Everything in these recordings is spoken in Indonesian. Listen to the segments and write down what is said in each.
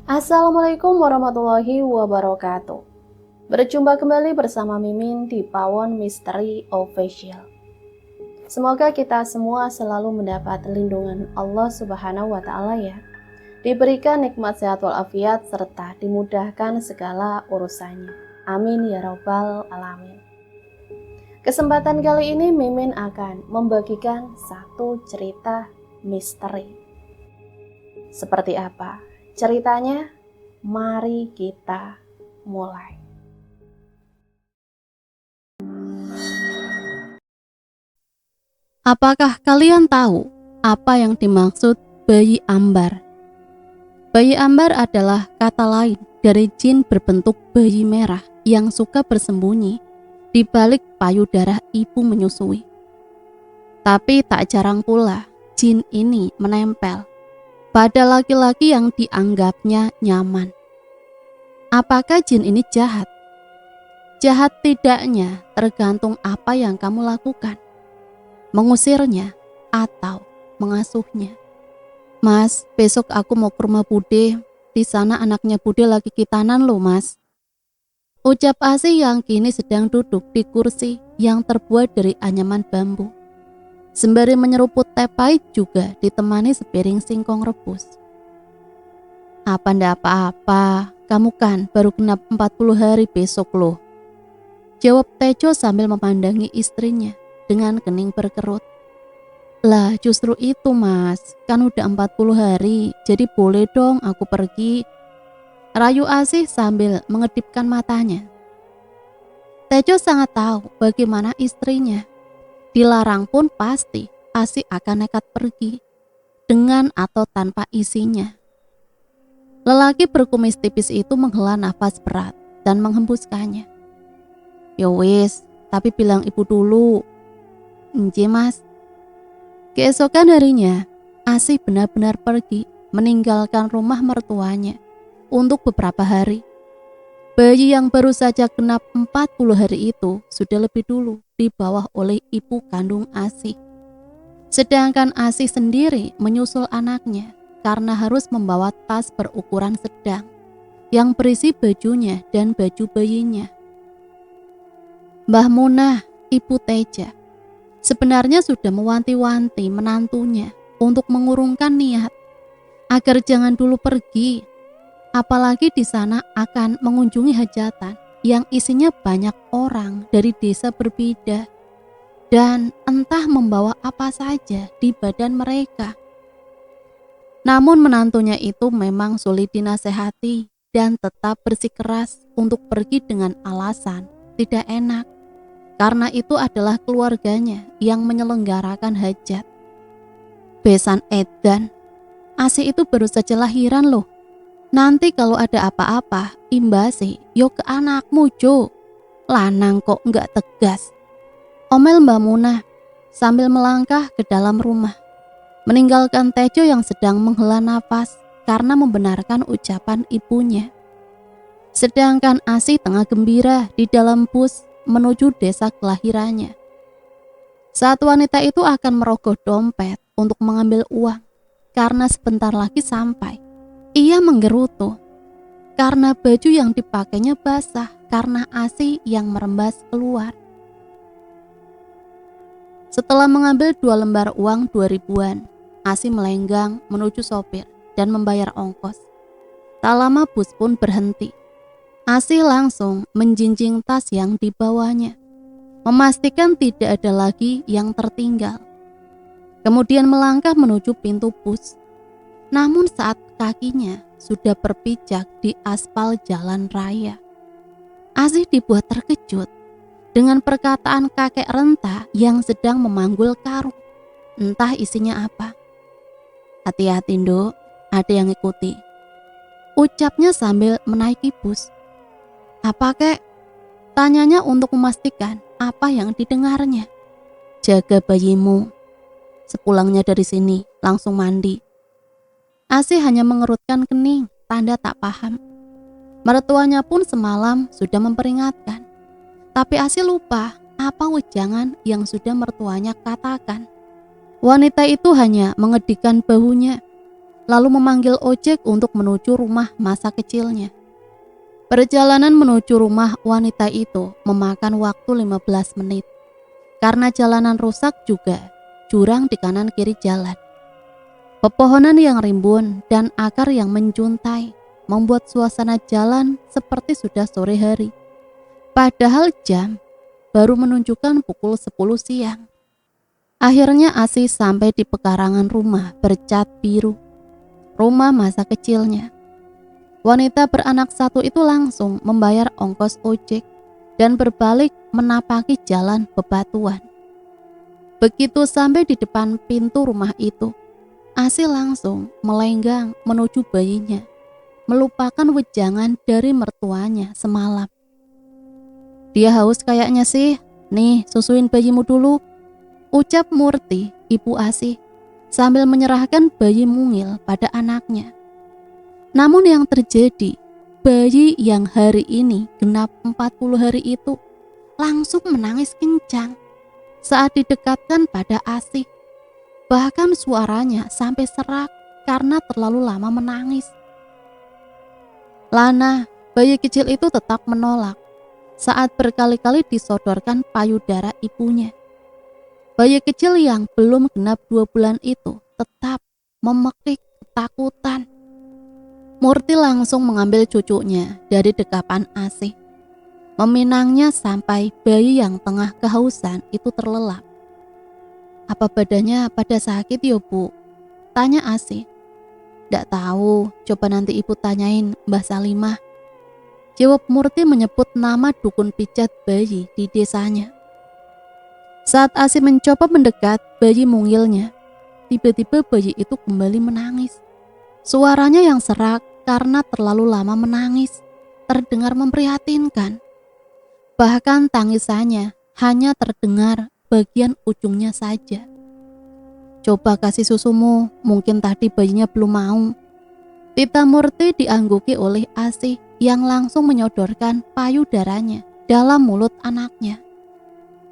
Assalamualaikum warahmatullahi wabarakatuh. Berjumpa kembali bersama Mimin di Pawon Misteri Official. Semoga kita semua selalu mendapat lindungan Allah Subhanahu wa Ta'ala ya. Diberikan nikmat sehat walafiat serta dimudahkan segala urusannya. Amin ya Rabbal Alamin. Kesempatan kali ini Mimin akan membagikan satu cerita misteri. Seperti apa ceritanya? Mari kita mulai. Apakah kalian tahu apa yang dimaksud bayi ambar? Bayi ambar adalah kata lain dari jin berbentuk bayi merah yang suka bersembunyi di balik payudara ibu menyusui. Tapi tak jarang pula jin ini menempel pada laki-laki yang dianggapnya nyaman. Apakah jin ini jahat? Jahat tidaknya tergantung apa yang kamu lakukan. Mengusirnya atau mengasuhnya. Mas, besok aku mau ke rumah Bude. Di sana anaknya Bude lagi kitanan loh, Mas. Ucap Asih yang kini sedang duduk di kursi yang terbuat dari anyaman bambu. Sembari menyeruput teh pahit juga ditemani sepiring singkong rebus. Apa ndak apa-apa, kamu kan baru genap 40 hari besok loh. Jawab Tejo sambil memandangi istrinya dengan kening berkerut. Lah justru itu Mas, kan udah 40 hari, jadi boleh dong aku pergi. Rayu Asih sambil mengedipkan matanya. Tejo sangat tahu bagaimana istrinya. Dilarang pun pasti Asih akan nekat pergi, dengan atau tanpa isinya. Lelaki berkumis tipis itu menghela nafas berat dan menghembuskannya. Ya wis, tapi bilang ibu dulu. Nje Mas. Keesokan harinya, Asih benar-benar pergi meninggalkan rumah mertuanya untuk beberapa hari. Bayi yang baru saja genap 40 hari itu sudah lebih dulu dibawa oleh ibu kandung Asih. Sedangkan Asih sendiri menyusul anaknya karena harus membawa tas berukuran sedang yang berisi bajunya dan baju bayinya. Mbah Munah, ibu Teja, sebenarnya sudah mewanti-wanti menantunya untuk mengurungkan niat agar jangan dulu pergi, apalagi di sana akan mengunjungi hajatan yang isinya banyak orang dari desa berbeda dan entah membawa apa saja di badan mereka. Namun menantunya itu memang sulit dinasehati dan tetap bersikeras untuk pergi dengan alasan tidak enak. Karena itu adalah keluarganya yang menyelenggarakan hajat. Besan edan, Asih itu baru saja lahiran loh. Nanti kalau ada apa-apa, imbasi yo ke anakmu Jo. Lanang kok enggak tegas. Omel Mbak Munah sambil melangkah ke dalam rumah. Meninggalkan Tejo yang sedang menghela nafas karena membenarkan ucapan ibunya. Sedangkan Asih tengah gembira di dalam bus menuju desa kelahirannya. Saat wanita itu akan merogoh dompet untuk mengambil uang karena sebentar lagi sampai. Ia menggerutu karena baju yang dipakainya basah karena Asih yang merembas keluar. Setelah mengambil 2 lembar uang 2000-an, Asih melenggang menuju sopir dan membayar ongkos. Tak lama bus pun berhenti. Asih langsung menjinjing tas yang dibawanya, memastikan tidak ada lagi yang tertinggal. Kemudian melangkah menuju pintu bus. Namun saat kakinya sudah berpijak di aspal jalan raya, Asih dibuat terkejut dengan perkataan kakek renta yang sedang memanggul karung. Entah isinya apa. Hati-hati Nduk, ada yang ikuti. Ucapnya sambil menaiki bus. Apa kek? Tanyanya untuk memastikan apa yang didengarnya. Jaga bayimu. Sepulangnya dari sini, langsung mandi. Asih hanya mengerutkan kening, tanda tak paham. Mertuanya pun semalam sudah memperingatkan. Tapi Asih lupa apa wejangan yang sudah mertuanya katakan. Wanita itu hanya mengedikkan bahunya. lalu memanggil ojek untuk menuju rumah masa kecilnya. Perjalanan menuju rumah wanita itu memakan waktu 15 menit. Karena jalanan rusak juga, jurang di kanan kiri jalan. Pepohonan yang rimbun dan akar yang menjuntai membuat suasana jalan seperti sudah sore hari. Padahal jam baru menunjukkan pukul 10 siang. Akhirnya Asih sampai di pekarangan rumah bercat biru. Rumah masa kecilnya. Wanita beranak satu itu langsung membayar ongkos ojek dan berbalik menapaki jalan bebatuan. Begitu sampai di depan pintu rumah itu, Asih langsung melenggang menuju bayinya, melupakan wejangan dari mertuanya semalam. Dia haus kayaknya sih, nih susuin bayimu dulu, ucap Murti, ibu Asih, sambil menyerahkan bayi mungil pada anaknya. Namun yang terjadi, bayi yang hari ini genap 40 hari itu langsung menangis kencang saat didekatkan pada Asih. Bahkan suaranya sampai serak karena terlalu lama menangis. Lana, bayi kecil itu tetap menolak saat berkali-kali disodorkan payudara ibunya. Bayi kecil yang belum genap 2 bulan itu tetap memekik ketakutan. Murti langsung mengambil cucunya dari dekapan Asih, meminangnya sampai bayi yang tengah kehausan itu terlelap. Apa badannya pada sakit ya bu? Tanya Asih. Nggak tahu, coba nanti ibu tanyain Mbah Salimah. Jawab Murti menyebut nama dukun pijat bayi di desanya. Saat Asih mencoba mendekat bayi mungilnya, tiba-tiba bayi itu kembali menangis. Suaranya yang serak karena terlalu lama menangis terdengar memprihatinkan. Bahkan tangisannya hanya terdengar bagian ujungnya saja. Coba kasih susumu, mungkin tadi bayinya belum mau. Tita Murti diangguki oleh Asih yang langsung menyodorkan payudaranya dalam mulut anaknya.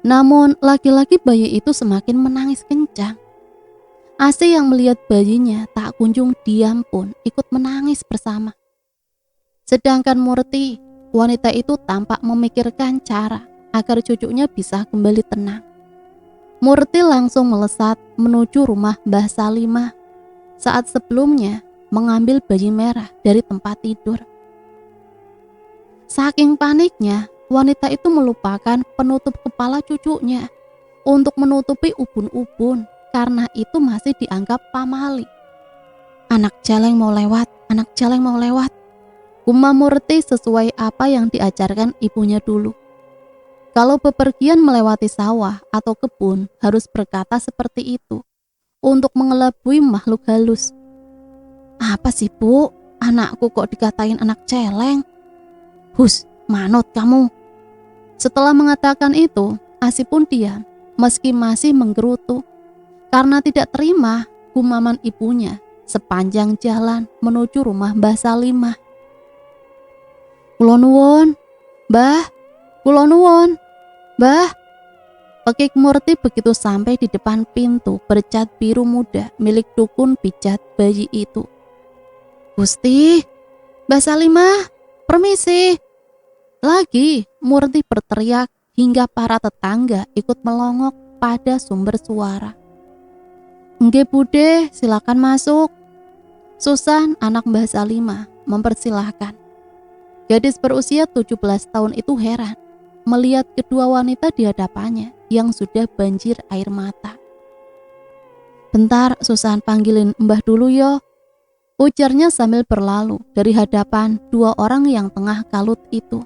Namun lagi-lagi bayi itu semakin menangis kencang. Asih yang melihat bayinya tak kunjung diam pun ikut menangis bersama. Sedangkan Murti, wanita itu tampak memikirkan cara agar cucunya bisa kembali tenang. Murti langsung melesat menuju rumah Mbah Salimah saat sebelumnya mengambil bayi merah dari tempat tidur. Saking paniknya, wanita itu melupakan penutup kepala cucunya untuk menutupi ubun-ubun karena itu masih dianggap pamali. Anak celeng mau lewat, anak celeng mau lewat. Gumam Murti sesuai apa yang diajarkan ibunya dulu. Kalau bepergian melewati sawah atau kebun harus berkata seperti itu untuk mengelabui makhluk halus. Apa sih bu, anakku kok dikatain anak celeng? Hus, manut kamu. Setelah mengatakan itu, Asih pun diam meski masih menggerutu karena tidak terima gumaman ibunya sepanjang jalan menuju rumah Mbah Salimah. Kula nuwun, Mbah, kula nuwun, Mbah. Pekik Murti begitu sampai di depan pintu bercat biru muda milik dukun pijat bayi itu. Gusti, Mbah Salimah, permisi. Lagi Murti berteriak hingga para tetangga ikut melongok pada sumber suara. Nggih Bude, silakan masuk. Susan, anak Mbah Salimah, mempersilahkan. Gadis berusia 17 tahun itu heran melihat kedua wanita di hadapannya yang sudah banjir air mata. Bentar, Susan panggilin Mbah dulu yo, ujarnya sambil berlalu dari hadapan 2 orang yang tengah kalut itu.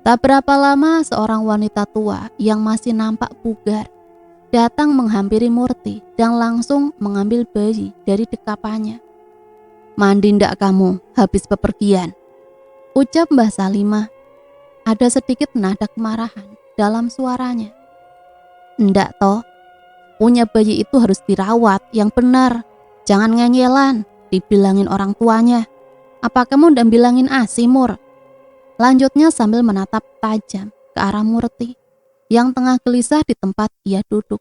Tak berapa lama seorang wanita tua yang masih nampak bugar datang menghampiri Murti dan langsung mengambil bayi dari dekapannya. Mandi ndak kamu habis bepergian? Ucap Mbah Salimah. Ada sedikit nada kemarahan dalam suaranya. Ndak toh, punya bayi itu harus dirawat yang benar. Jangan ngenyelan, dibilangin orang tuanya. Apa kamu ndak bilangin Asih Mur? Lanjutnya sambil menatap tajam ke arah Murti yang tengah gelisah di tempat ia duduk.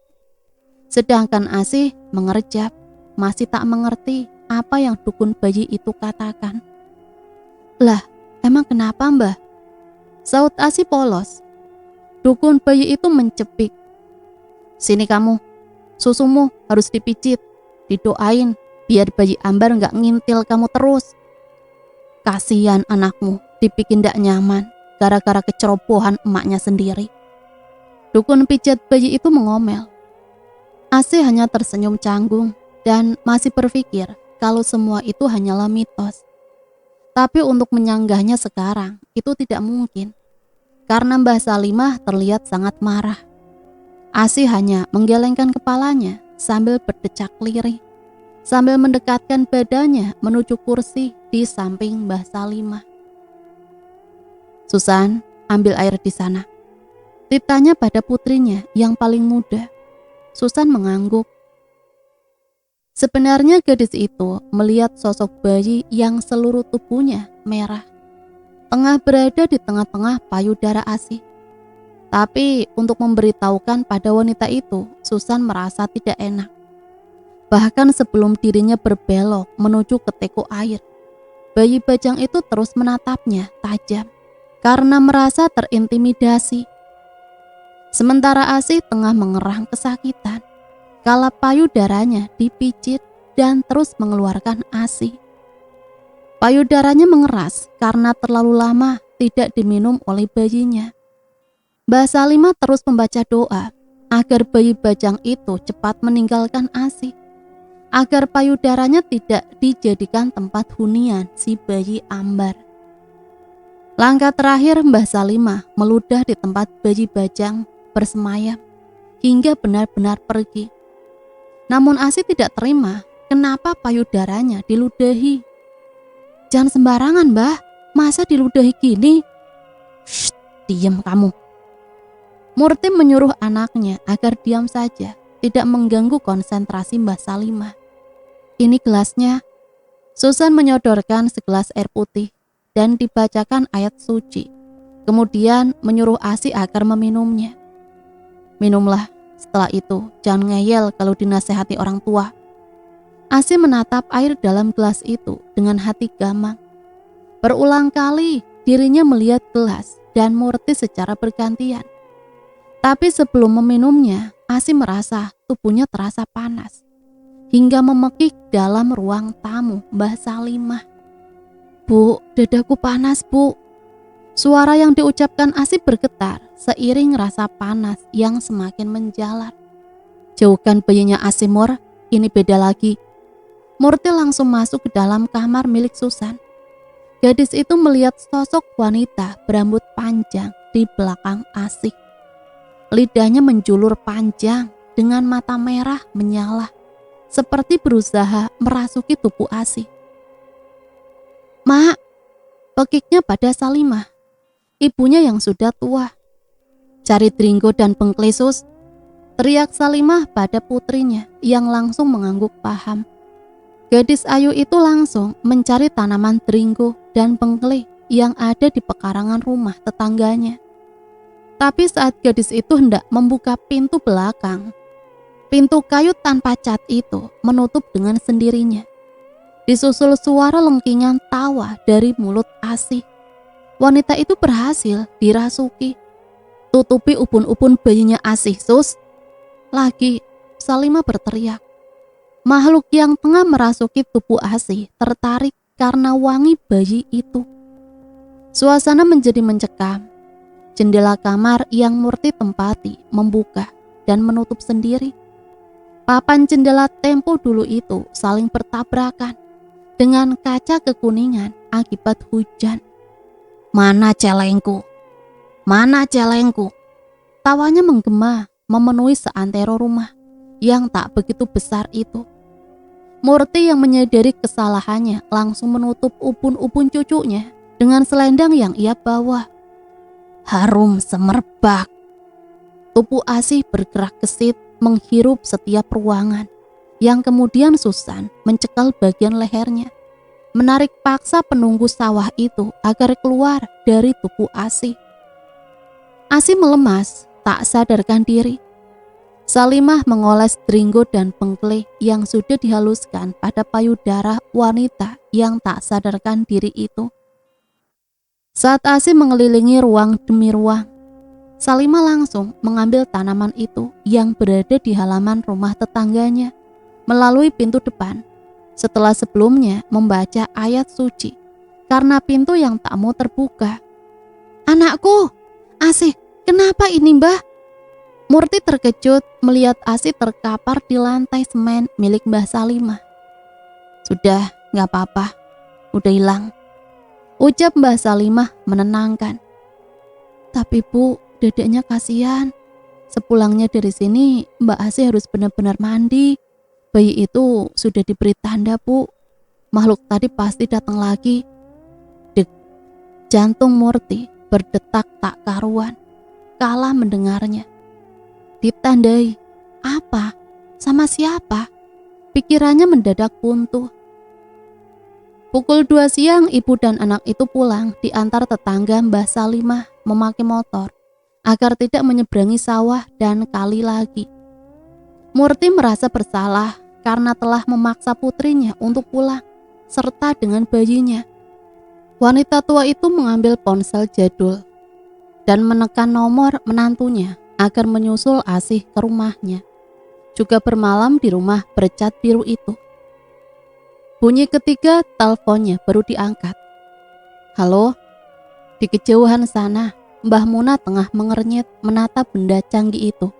Sedangkan Asih mengerjap. masih tak mengerti apa yang dukun bayi itu katakan. "Lah, emang kenapa, Mbah?" saut Asi polos. Dukun bayi itu mencepik. "Sini kamu, susumu harus dipijit, didoain biar bayi Ambar gak ngintil kamu terus. Kasihan anakmu dibikin gak nyaman gara-gara kecerobohan emaknya sendiri." Dukun pijat bayi itu mengomel. Asi hanya tersenyum canggung dan masih berpikir kalau semua itu hanyalah mitos. Tapi untuk menyanggahnya sekarang itu tidak mungkin, karena Mbah Salimah terlihat sangat marah. Asi hanya menggelengkan kepalanya sambil berdecak lirih, sambil mendekatkan badannya menuju kursi di samping Mbah Salimah. "Susan, ambil air di sana," ditanya pada putrinya yang paling muda. Susan mengangguk. Sebenarnya gadis itu melihat sosok bayi yang seluruh tubuhnya merah, tengah berada di tengah-tengah payudara Asi. Tapi untuk memberitahukan pada wanita itu, Susan merasa tidak enak. Bahkan sebelum dirinya berbelok menuju ke teko air, bayi bajang itu terus menatapnya tajam karena merasa terintimidasi. Sementara Asi tengah mengerang kesakitan kala payudaranya dipijit dan terus mengeluarkan ASI. Payudaranya mengeras karena terlalu lama tidak diminum oleh bayinya. Mbah Salimah terus membaca doa agar bayi bajang itu cepat meninggalkan ASI, agar payudaranya tidak dijadikan tempat hunian si bayi Ambar. Langkah terakhir Mbah Salimah meludah di tempat bayi bajang bersemayam hingga benar-benar pergi. Namun Asi tidak terima kenapa payudaranya diludahi. "Jangan sembarangan, Mbah. Masa diludahi gini?" "Shh, diam kamu." Murti menyuruh anaknya agar diam saja, tidak mengganggu konsentrasi Mbah Salimah. "Ini gelasnya." Susan menyodorkan segelas air putih dan dibacakan ayat suci. Kemudian menyuruh Asi agar meminumnya. "Minumlah. Setelah itu, jangan ngeyel kalau dinasehati orang tua." Asi menatap air dalam gelas itu dengan hati gamang. Berulang kali dirinya melihat gelas dan Murti secara bergantian. Tapi sebelum meminumnya, Asi merasa tubuhnya terasa panas hingga memekik dalam ruang tamu Mbah Salimah. "Bu, dadaku panas, Bu." Suara yang diucapkan Asi bergetar seiring rasa panas yang semakin menjalar. "Jauhkan bayinya Asi, Mur, ini beda lagi." Murti langsung masuk ke dalam kamar milik Susan. Gadis itu melihat sosok wanita berambut panjang di belakang Asi. Lidahnya menjulur panjang dengan mata merah menyala, seperti berusaha merasuki tubuh Asi. "Mak," pekiknya pada Salimah, ibunya yang sudah tua. "Cari Dringo dan Bengklesus," teriak Salimah pada putrinya yang langsung mengangguk paham. Gadis ayu itu langsung mencari tanaman Dringo dan Bengkle yang ada di pekarangan rumah tetangganya. Tapi saat gadis itu hendak membuka pintu belakang, pintu kayu tanpa cat itu menutup dengan sendirinya. Disusul suara lengkingan tawa dari mulut Asi. Wanita itu berhasil dirasuki. "Tutupi ubun-ubun bayinya Asi, Sus." Lagi Salimah berteriak. Makhluk yang tengah merasuki tubuh Asi tertarik karena wangi bayi itu. Suasana menjadi mencekam. Jendela kamar yang Murti tempati membuka dan menutup sendiri. Papan jendela tempo dulu itu saling bertabrakan dengan kaca kekuningan akibat hujan. "Mana celengku? Mana celengku?" Tawanya menggema memenuhi seantero rumah yang tak begitu besar itu. Murti yang menyadari kesalahannya langsung menutup ubun-ubun cucunya dengan selendang yang ia bawa. Harum semerbak. Tubuh Asi bergerak gesit menghirup setiap ruangan, yang kemudian Susan mencekal bagian lehernya, menarik paksa penunggu sawah itu agar keluar dari tubuh Asi. Asi melemas, tak sadarkan diri. Salimah mengoles dringgo dan pengkelih yang sudah dihaluskan pada payudara wanita yang tak sadarkan diri itu. Saat Asih mengelilingi ruang demi ruang, Salimah langsung mengambil tanaman itu yang berada di halaman rumah tetangganya melalui pintu depan, setelah sebelumnya membaca ayat suci karena pintu yang tak mau terbuka. "Anakku, Asih, kenapa ini, Mbah?" Murti terkejut melihat Asih terkapar di lantai semen milik Mbah Salimah. "Sudah, gak apa-apa, udah hilang," ucap Mbah Salimah menenangkan. "Tapi Bu, dedeknya kasihan. Sepulangnya dari sini, Mbak Asih harus benar-benar mandi. Bayi itu sudah diberi tanda, Bu. Makhluk tadi pasti datang lagi." Dek, jantung Murti berdetak tak karuan kala mendengarnya. Ditandai apa? Sama siapa? Pikirannya mendadak buntu. Pukul 2 siang ibu dan anak itu pulang diantar tetangga Mbah Salimah memakai motor agar tidak menyeberangi sawah dan kali lagi. Murti merasa bersalah karena telah memaksa putrinya untuk pulang serta dengan bayinya. Wanita tua itu mengambil ponsel jadul dan menekan nomor menantunya agar menyusul Asih ke rumahnya, juga bermalam di rumah bercat biru itu. Bunyi ketiga teleponnya baru diangkat. "Halo?" Di kejauhan sana, Mbah Muna tengah mengernyit menatap benda canggih itu.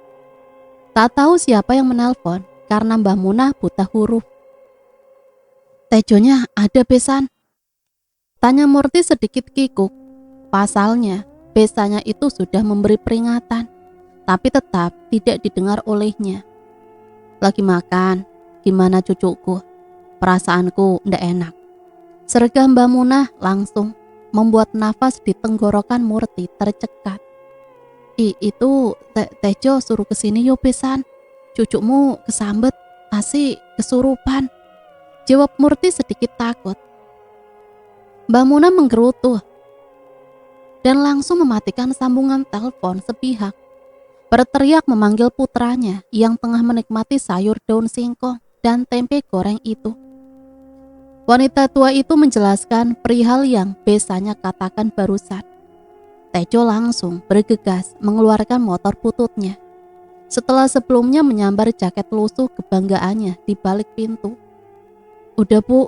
Tak tahu siapa yang menelpon karena Mbah Muna buta huruf. "Tejonya ada besan?" tanya Murti sedikit kikuk. Pasalnya, besanya itu sudah memberi peringatan, tapi tetap tidak didengar olehnya. "Lagi makan, gimana cucuku? Perasaanku ndak enak," sergam Mbak Munah langsung membuat nafas di tenggorokan Murti tercekat. Itu Tejo suruh kesini yo besan. Cucumu kesambet, Asih kesurupan," jawab Murti sedikit takut. Mbak Munah menggerutu dan langsung mematikan sambungan telepon sepihak. Berteriak memanggil putranya yang tengah menikmati sayur daun singkong dan tempe goreng itu. Wanita tua itu menjelaskan perihal yang besanya katakan barusan. Tejo langsung bergegas mengeluarkan motor bututnya. Setelah sebelumnya menyambar jaket lusuh kebanggaannya di balik pintu. "Udah Bu?"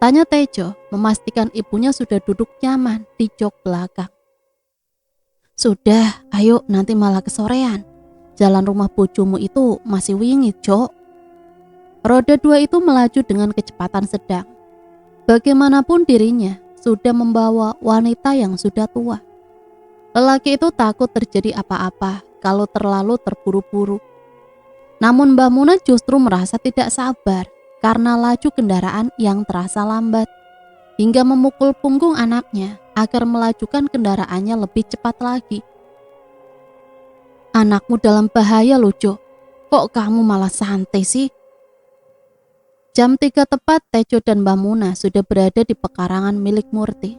tanya Tejo, memastikan ibunya sudah duduk nyaman di jok belakang. "Sudah, ayo nanti malah kesorean. Jalan rumah bojomu itu masih wingit, Jok." Roda 2 itu melaju dengan kecepatan sedang. Bagaimanapun dirinya sudah membawa wanita yang sudah tua. Lelaki itu takut terjadi apa-apa kalau terlalu terburu-buru. Namun Mbah Muna justru merasa tidak sabar karena laju kendaraan yang terasa lambat, hingga memukul punggung anaknya agar melajukan kendaraannya lebih cepat lagi. "Anakmu dalam bahaya loh, Jo. Kok kamu malah santai sih?" Jam 3 tepat Tejo dan Mbah Muna sudah berada di pekarangan milik Murti.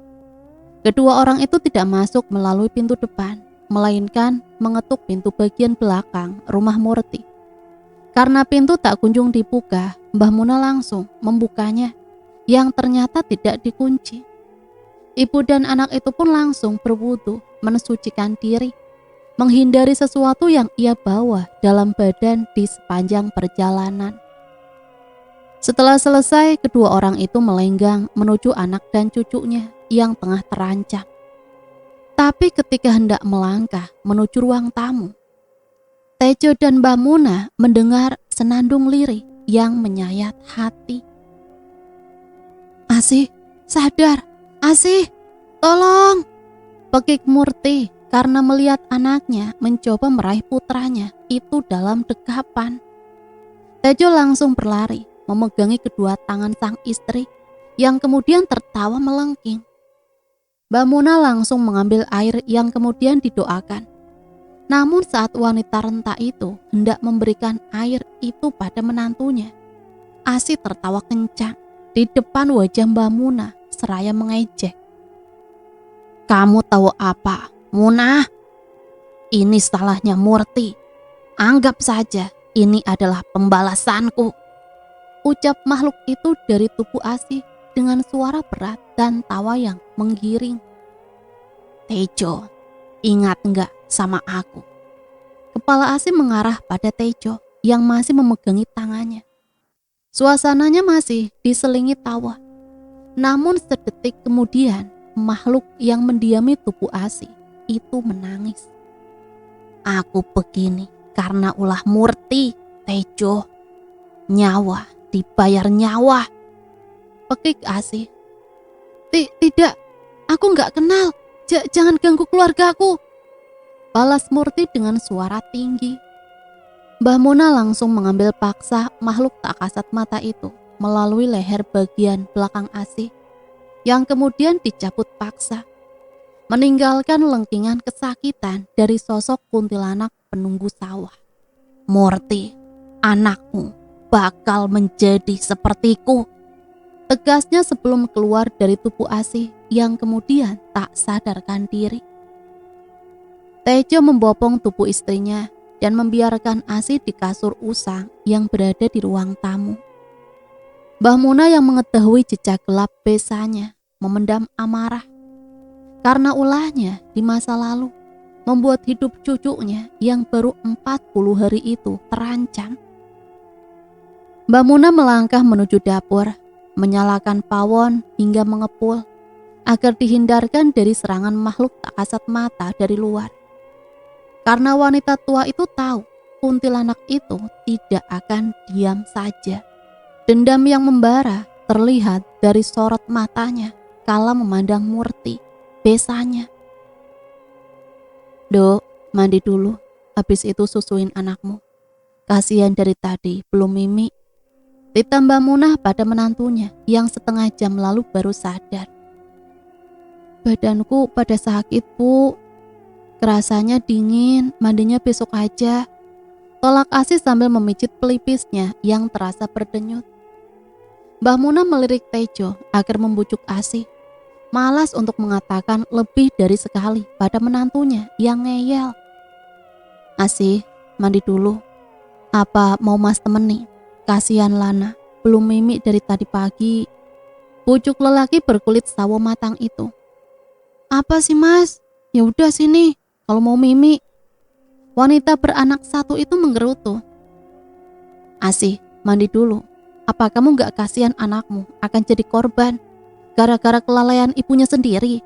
Kedua orang itu tidak masuk melalui pintu depan, melainkan mengetuk pintu bagian belakang rumah Murti. Karena pintu tak kunjung dibuka, Mbah Muna langsung membukanya yang ternyata tidak dikunci. Ibu dan anak itu pun langsung berwudu, mensucikan diri, menghindari sesuatu yang ia bawa dalam badan di sepanjang perjalanan. Setelah selesai, kedua orang itu melenggang menuju anak dan cucunya yang tengah terancam. Tapi ketika hendak melangkah menuju ruang tamu, Tejo dan Mbak Muna mendengar senandung lirih yang menyayat hati. "Asih, sadar! Asih, tolong!" pekik Murti karena melihat anaknya mencoba meraih putranya itu dalam dekapan. Tejo langsung berlari memegangi kedua tangan sang istri yang kemudian tertawa melengking. Mbak Muna langsung mengambil air yang kemudian didoakan. Namun saat wanita renta itu hendak memberikan air itu pada menantunya, Asih tertawa kencang di depan wajah Mbak Muna seraya mengejek. "Kamu tahu apa, Muna? Ini salahnya Murti. Anggap saja ini adalah pembalasanku, ucap makhluk itu dari tubuh Asih dengan suara berat dan tawa yang menggiring. Tejo, ingat enggak sama aku? Kepala Asih mengarah pada Tejo yang masih memegangi tangannya. Suasananya masih diselingi tawa. Namun sedetik kemudian, makhluk yang mendiami tubuh Asih itu menangis. Aku begini karena ulah Murti, Tejo. Nyawa dibayar nyawa, pekik Asih. Tidak, aku nggak kenal. Jangan ganggu keluargaku, balas Murti dengan suara tinggi. Mbah Muna langsung mengambil paksa makhluk tak kasat mata itu melalui leher bagian belakang Asih, yang kemudian dicabut paksa, meninggalkan lengkingan kesakitan dari sosok kuntilanak penunggu sawah. Murti, anakmu bakal menjadi sepertiku, tegasnya sebelum keluar dari tubuh Asih yang kemudian tak sadarkan diri. Tejo membopong tubuh istrinya dan membiarkan Asih di kasur usang yang berada di ruang tamu. Mbah Muna yang mengetahui jejak gelap besanya memendam amarah karena ulahnya di masa lalu membuat hidup cucunya yang baru 40 hari itu terancam. Mbah Muna melangkah menuju dapur, menyalakan pawon hingga mengepul agar dihindarkan dari serangan makhluk tak kasat mata dari luar. Karena wanita tua itu tahu kuntilanak itu tidak akan diam saja. Dendam yang membara terlihat dari sorot matanya kala memandang Murti, besanya. Dok, mandi dulu, habis itu susuin anakmu. Kasihan dari tadi belum mimi. Ditambah Munah pada menantunya yang setengah jam lalu baru sadar. Badanku pada sakit, Bu. Kerasanya dingin, mandinya besok aja. Tolak Asih sambil memijit pelipisnya yang terasa berdenyut. Mbah Munah melirik Tejo agar membujuk Asih. Malas untuk mengatakan lebih dari sekali pada menantunya yang ngeyel. Asih, mandi dulu. Apa mau Mas temani? Kasihan Lana, belum mimi dari tadi pagi. Bujuk lelaki berkulit sawo matang itu. Apa sih Mas? Ya udah sini, kalau mau mimi. Wanita beranak satu itu menggerutu. Asih, mandi dulu. Apa kamu gak kasihan anakmu akan jadi korban gara-gara kelalaian ibunya sendiri?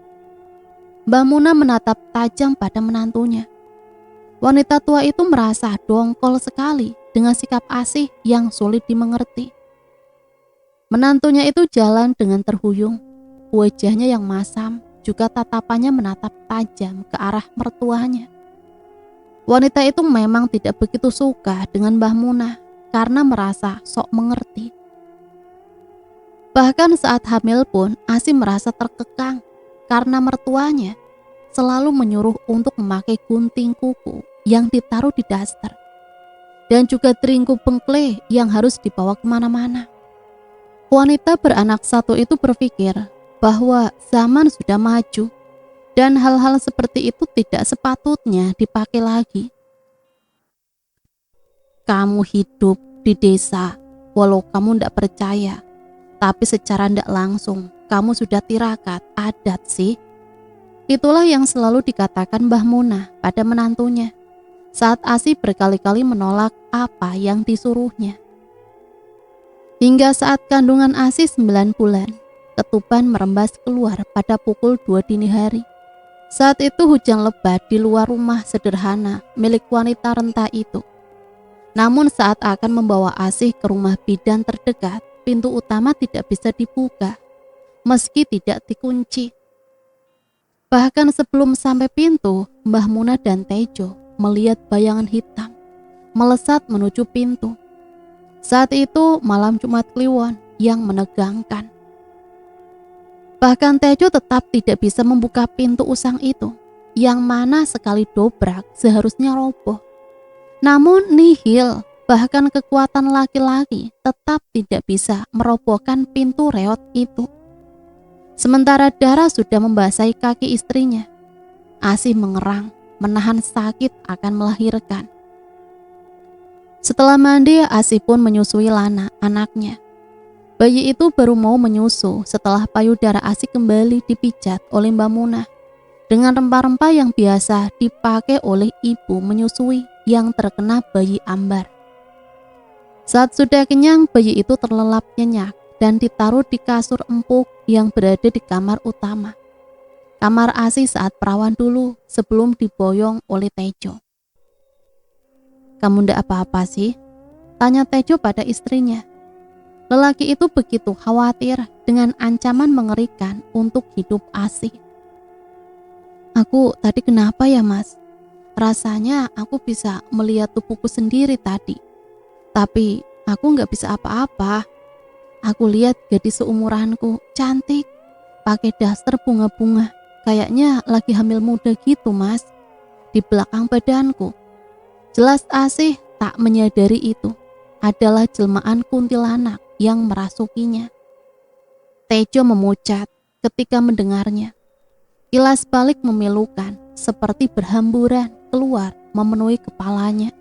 Mbah Muna menatap tajam pada menantunya. Wanita tua itu merasa dongkol sekali dengan sikap Asih yang sulit dimengerti. Menantunya itu jalan dengan terhuyung, wajahnya yang masam, juga tatapannya menatap tajam ke arah mertuanya. Wanita itu memang tidak begitu suka dengan Mbah Muna karena merasa sok mengerti. Bahkan saat hamil pun Asih merasa terkekang karena mertuanya selalu menyuruh untuk memakai gunting kuku yang ditaruh di daster dan juga teringku bengkle yang harus dibawa kemana-mana. Wanita beranak satu itu berpikir bahwa zaman sudah maju dan hal-hal seperti itu tidak sepatutnya dipakai lagi. Kamu hidup di desa, walau kamu tidak percaya, tapi secara tidak langsung kamu sudah tirakat adat sih. Itulah yang selalu dikatakan Mbah Muna pada menantunya saat Asih berkali-kali menolak apa yang disuruhnya. Hingga saat kandungan Asih 9 bulan, ketuban merembas keluar pada pukul 2 dini hari. Saat itu hujan lebat di luar rumah sederhana milik wanita renta itu. Namun saat akan membawa Asih ke rumah bidan terdekat, pintu utama tidak bisa dibuka, meski tidak dikunci. Bahkan sebelum sampai pintu, Mbah Muna dan Tejo melihat bayangan hitam melesat menuju pintu. Saat itu malam Jumat Kliwon yang menegangkan. Bahkan Tejo tetap tidak bisa membuka pintu usang itu, yang mana sekali dobrak seharusnya roboh. Namun nihil, bahkan kekuatan laki-laki tetap tidak bisa merobohkan pintu reot itu. Sementara darah sudah membasahi kaki istrinya, Asih mengerang, menahan sakit akan melahirkan. Setelah mandi, Asih pun menyusui Lana, anaknya. Bayi itu baru mau menyusu setelah payudara Asih kembali dipijat oleh Mbak Munah dengan rempah-rempah yang biasa dipakai oleh ibu menyusui yang terkena bayi ambar. Saat sudah kenyang, bayi itu terlelap nyenyak dan ditaruh di kasur empuk yang berada di kamar utama. Kamar Asih saat perawan dulu sebelum diboyong oleh Tejo. "Kamu ndak apa-apa sih?" tanya Tejo pada istrinya. Lelaki itu begitu khawatir dengan ancaman mengerikan untuk hidup Asih. "Aku tadi kenapa ya, Mas? Rasanya aku bisa melihat tubuhku sendiri tadi. Tapi aku nggak bisa apa-apa. Aku lihat gadis seumuranku, cantik, pakai daster bunga-bunga. Kayaknya lagi hamil muda gitu, Mas. Di belakang badanku." Jelas Asih tak menyadari itu adalah jelmaan kuntilanak yang merasukinya. Tejo memucat ketika mendengarnya. Kilas balik memilukan seperti berhamburan keluar memenuhi kepalanya.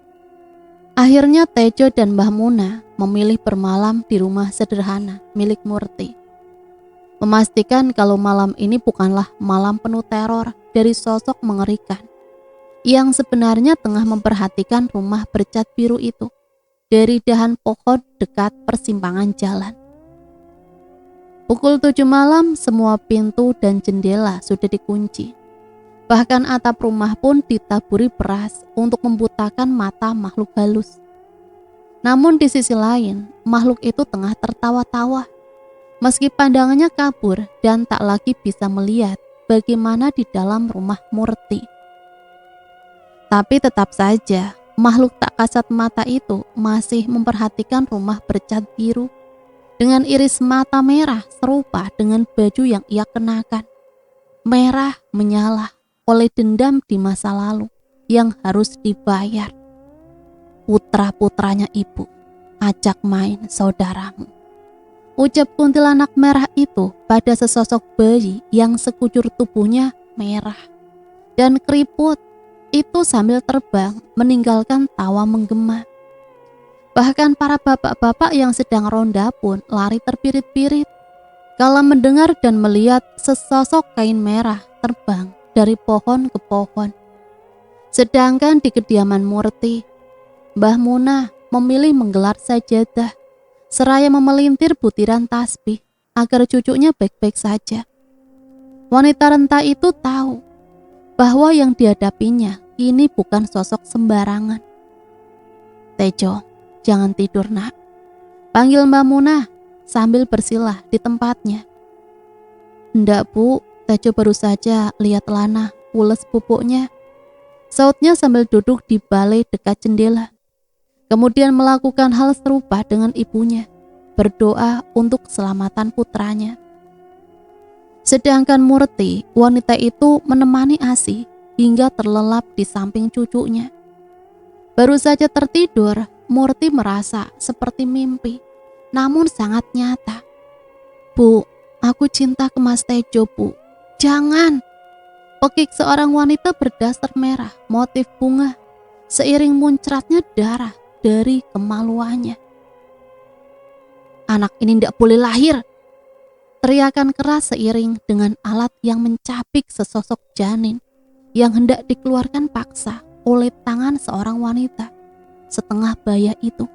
Akhirnya Tejo dan Mbah Munah memilih bermalam di rumah sederhana milik Murti. Memastikan kalau malam ini bukanlah malam penuh teror dari sosok mengerikan yang sebenarnya tengah memperhatikan rumah bercat biru itu dari dahan pohon dekat persimpangan jalan. Pukul 7 malam, semua pintu dan jendela sudah dikunci. Bahkan atap rumah pun ditaburi beras untuk membutakan mata makhluk halus. Namun di sisi lain, makhluk itu tengah tertawa-tawa. Meski pandangannya kabur dan tak lagi bisa melihat bagaimana di dalam rumah Murti. Tapi tetap saja, makhluk tak kasat mata itu masih memperhatikan rumah bercat biru dengan iris mata merah serupa dengan baju yang ia kenakan. Merah menyala oleh dendam di masa lalu yang harus dibayar. "Putra-putranya ibu, ajak main saudaramu," ucap kuntilanak merah itu pada sesosok bayi yang sekujur tubuhnya merah dan keriput itu sambil terbang meninggalkan tawa menggema. Bahkan para bapak-bapak yang sedang ronda pun lari terpirit-pirit kala mendengar dan melihat sesosok kain merah terbang dari pohon ke pohon. Sedangkan di kediaman Murti, Mbah Munah memilih menggelar sajadah seraya memelintir butiran tasbih agar cucunya baik-baik saja. Wanita renta itu tahu bahwa yang dihadapinya ini bukan sosok sembarangan. "Tejo, jangan tidur, Nak," panggil Mbak Munah sambil bersilah di tempatnya. "Ndak, Bu, Tejo baru saja lihat Lana ules pupuknya," sautnya sambil duduk di balai dekat jendela. Kemudian melakukan hal serupa dengan ibunya, berdoa untuk keselamatan putranya. Sedangkan Murti, wanita itu menemani Asih hingga terlelap di samping cucunya. Baru saja tertidur, Murti merasa seperti mimpi, namun sangat nyata. "Bu, aku cinta ke Mas Tejo, Bu. Jangan!" Pekik seorang wanita berdaster merah, motif bunga, seiring muncratnya darah dari kemaluannya. "Anak ini tidak boleh lahir!" Teriakan keras seiring dengan alat yang mencapik sesosok janin yang hendak dikeluarkan paksa oleh tangan seorang wanita setengah baya itu.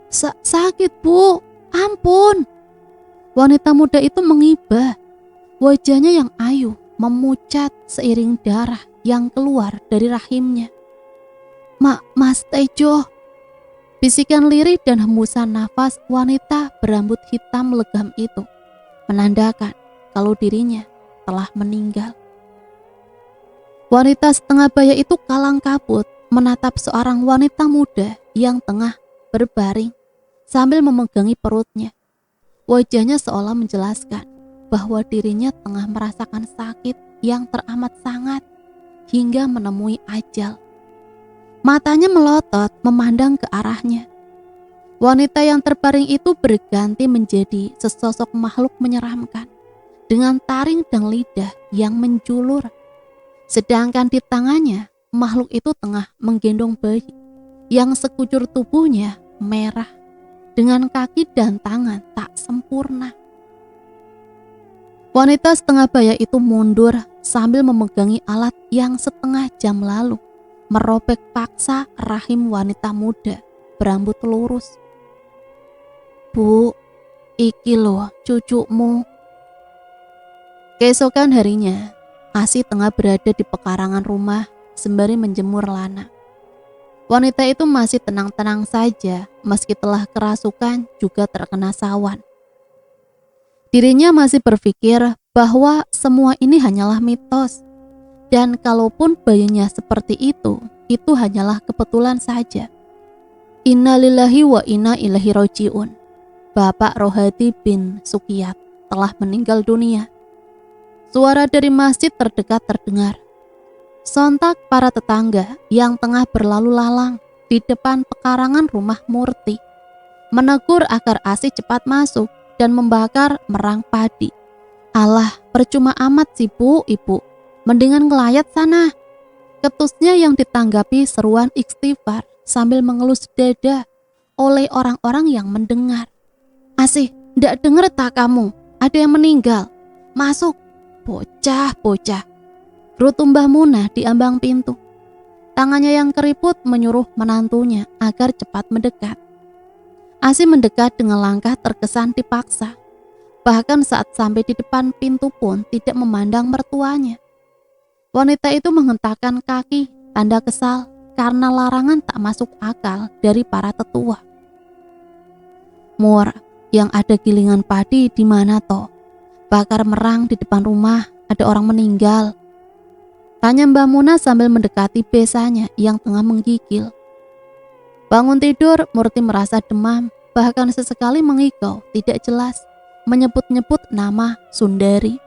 Sakit, Bu, ampun!" Wanita muda itu mengibah. Wajahnya yang ayu memucat seiring darah yang keluar dari rahimnya. Mas Tejo," bisikan lirih dan hembusan nafas wanita berambut hitam legam itu menandakan kalau dirinya telah meninggal. Wanita setengah baya itu kalang kabut menatap seorang wanita muda yang tengah berbaring sambil memegangi perutnya. Wajahnya seolah menjelaskan bahwa dirinya tengah merasakan sakit yang teramat sangat hingga menemui ajal. Matanya melotot memandang ke arahnya. Wanita yang terbaring itu berganti menjadi sesosok makhluk menyeramkan dengan taring dan lidah yang menjulur. Sedangkan di tangannya, makhluk itu tengah menggendong bayi yang sekujur tubuhnya merah dengan kaki dan tangan tak sempurna. Wanita setengah baya itu mundur sambil memegangi alat yang setengah jam lalu merobek paksa rahim wanita muda berambut lurus. "Bu, iki loh cucumu." Keesokan harinya, Asi tengah berada di pekarangan rumah sembari menjemur lana. Wanita itu masih tenang-tenang saja meski telah kerasukan juga terkena sawan. Dirinya masih berpikir bahwa semua ini hanyalah mitos. Dan kalaupun bayinya seperti itu hanyalah kebetulan saja. Innalillahi wa inna ilaihi roji'un. Bapak Rohadi bin Sukiyat telah meninggal dunia. Suara dari masjid terdekat terdengar. Sontak para tetangga yang tengah berlalu lalang di depan pekarangan rumah Murti menegur agar Asi cepat masuk dan membakar merang padi. "Alah, percuma amat sih Bu, Ibu. Mendingan ngelayat sana." Ketusnya yang ditanggapi seruan istighfar sambil mengelus dada oleh orang-orang yang mendengar. "Asi, ndak denger tak kamu? Ada yang meninggal. Masuk. Bocah. Gerutu Mbah Munah di ambang pintu. Tangannya yang keriput menyuruh menantunya agar cepat mendekat. Asi mendekat dengan langkah terkesan dipaksa. Bahkan saat sampai di depan pintu pun tidak memandang mertuanya. Wanita itu menghentakkan kaki, tanda kesal karena larangan tak masuk akal dari para tetua. "Mur, yang ada gilingan padi di mana toh? Bakar merang di depan rumah, ada orang meninggal." Tanya Mbah Munah sambil mendekati besanya yang tengah menggigil. Bangun tidur, Murti merasa demam, bahkan sesekali mengigau tidak jelas, menyebut-nyebut nama Sundari.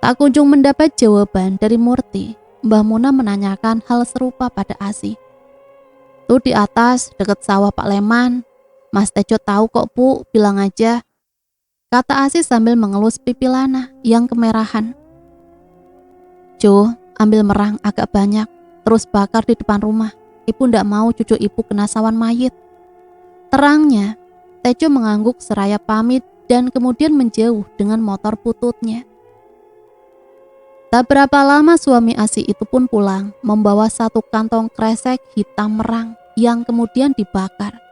Tak kunjung mendapat jawaban dari Murti, Mbah Munah menanyakan hal serupa pada Asi. "Tuh di atas, dekat sawah Pak Leman. Mas Tejo tahu kok Bu, bilang aja," kata Asi sambil mengelus pipi Lana yang kemerahan. "Jo, ambil merang agak banyak, terus bakar di depan rumah. Ibu ndak mau cucu ibu kena sawan mayit," terangnya. Tejo mengangguk seraya pamit dan kemudian menjauh dengan motor bututnya. Tak berapa lama suami Asi itu pun pulang, membawa satu kantong kresek hitam merang yang kemudian dibakar.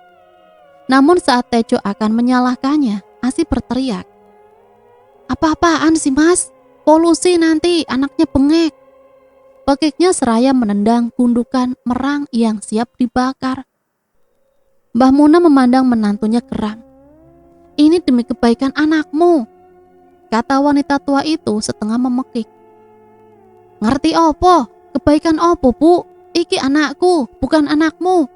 Namun saat Tejo akan menyalahkannya, Asi berteriak, "Apa-apaan sih Mas? Polusi nanti, anaknya bengek." Pekiknya seraya menendang gundukan merang yang siap dibakar. Mbah Munah memandang menantunya geram. "Ini demi kebaikan anakmu," kata wanita tua itu setengah memekik. "Ngerti opo? Kebaikan opo Bu? Iki anakku, bukan anakmu."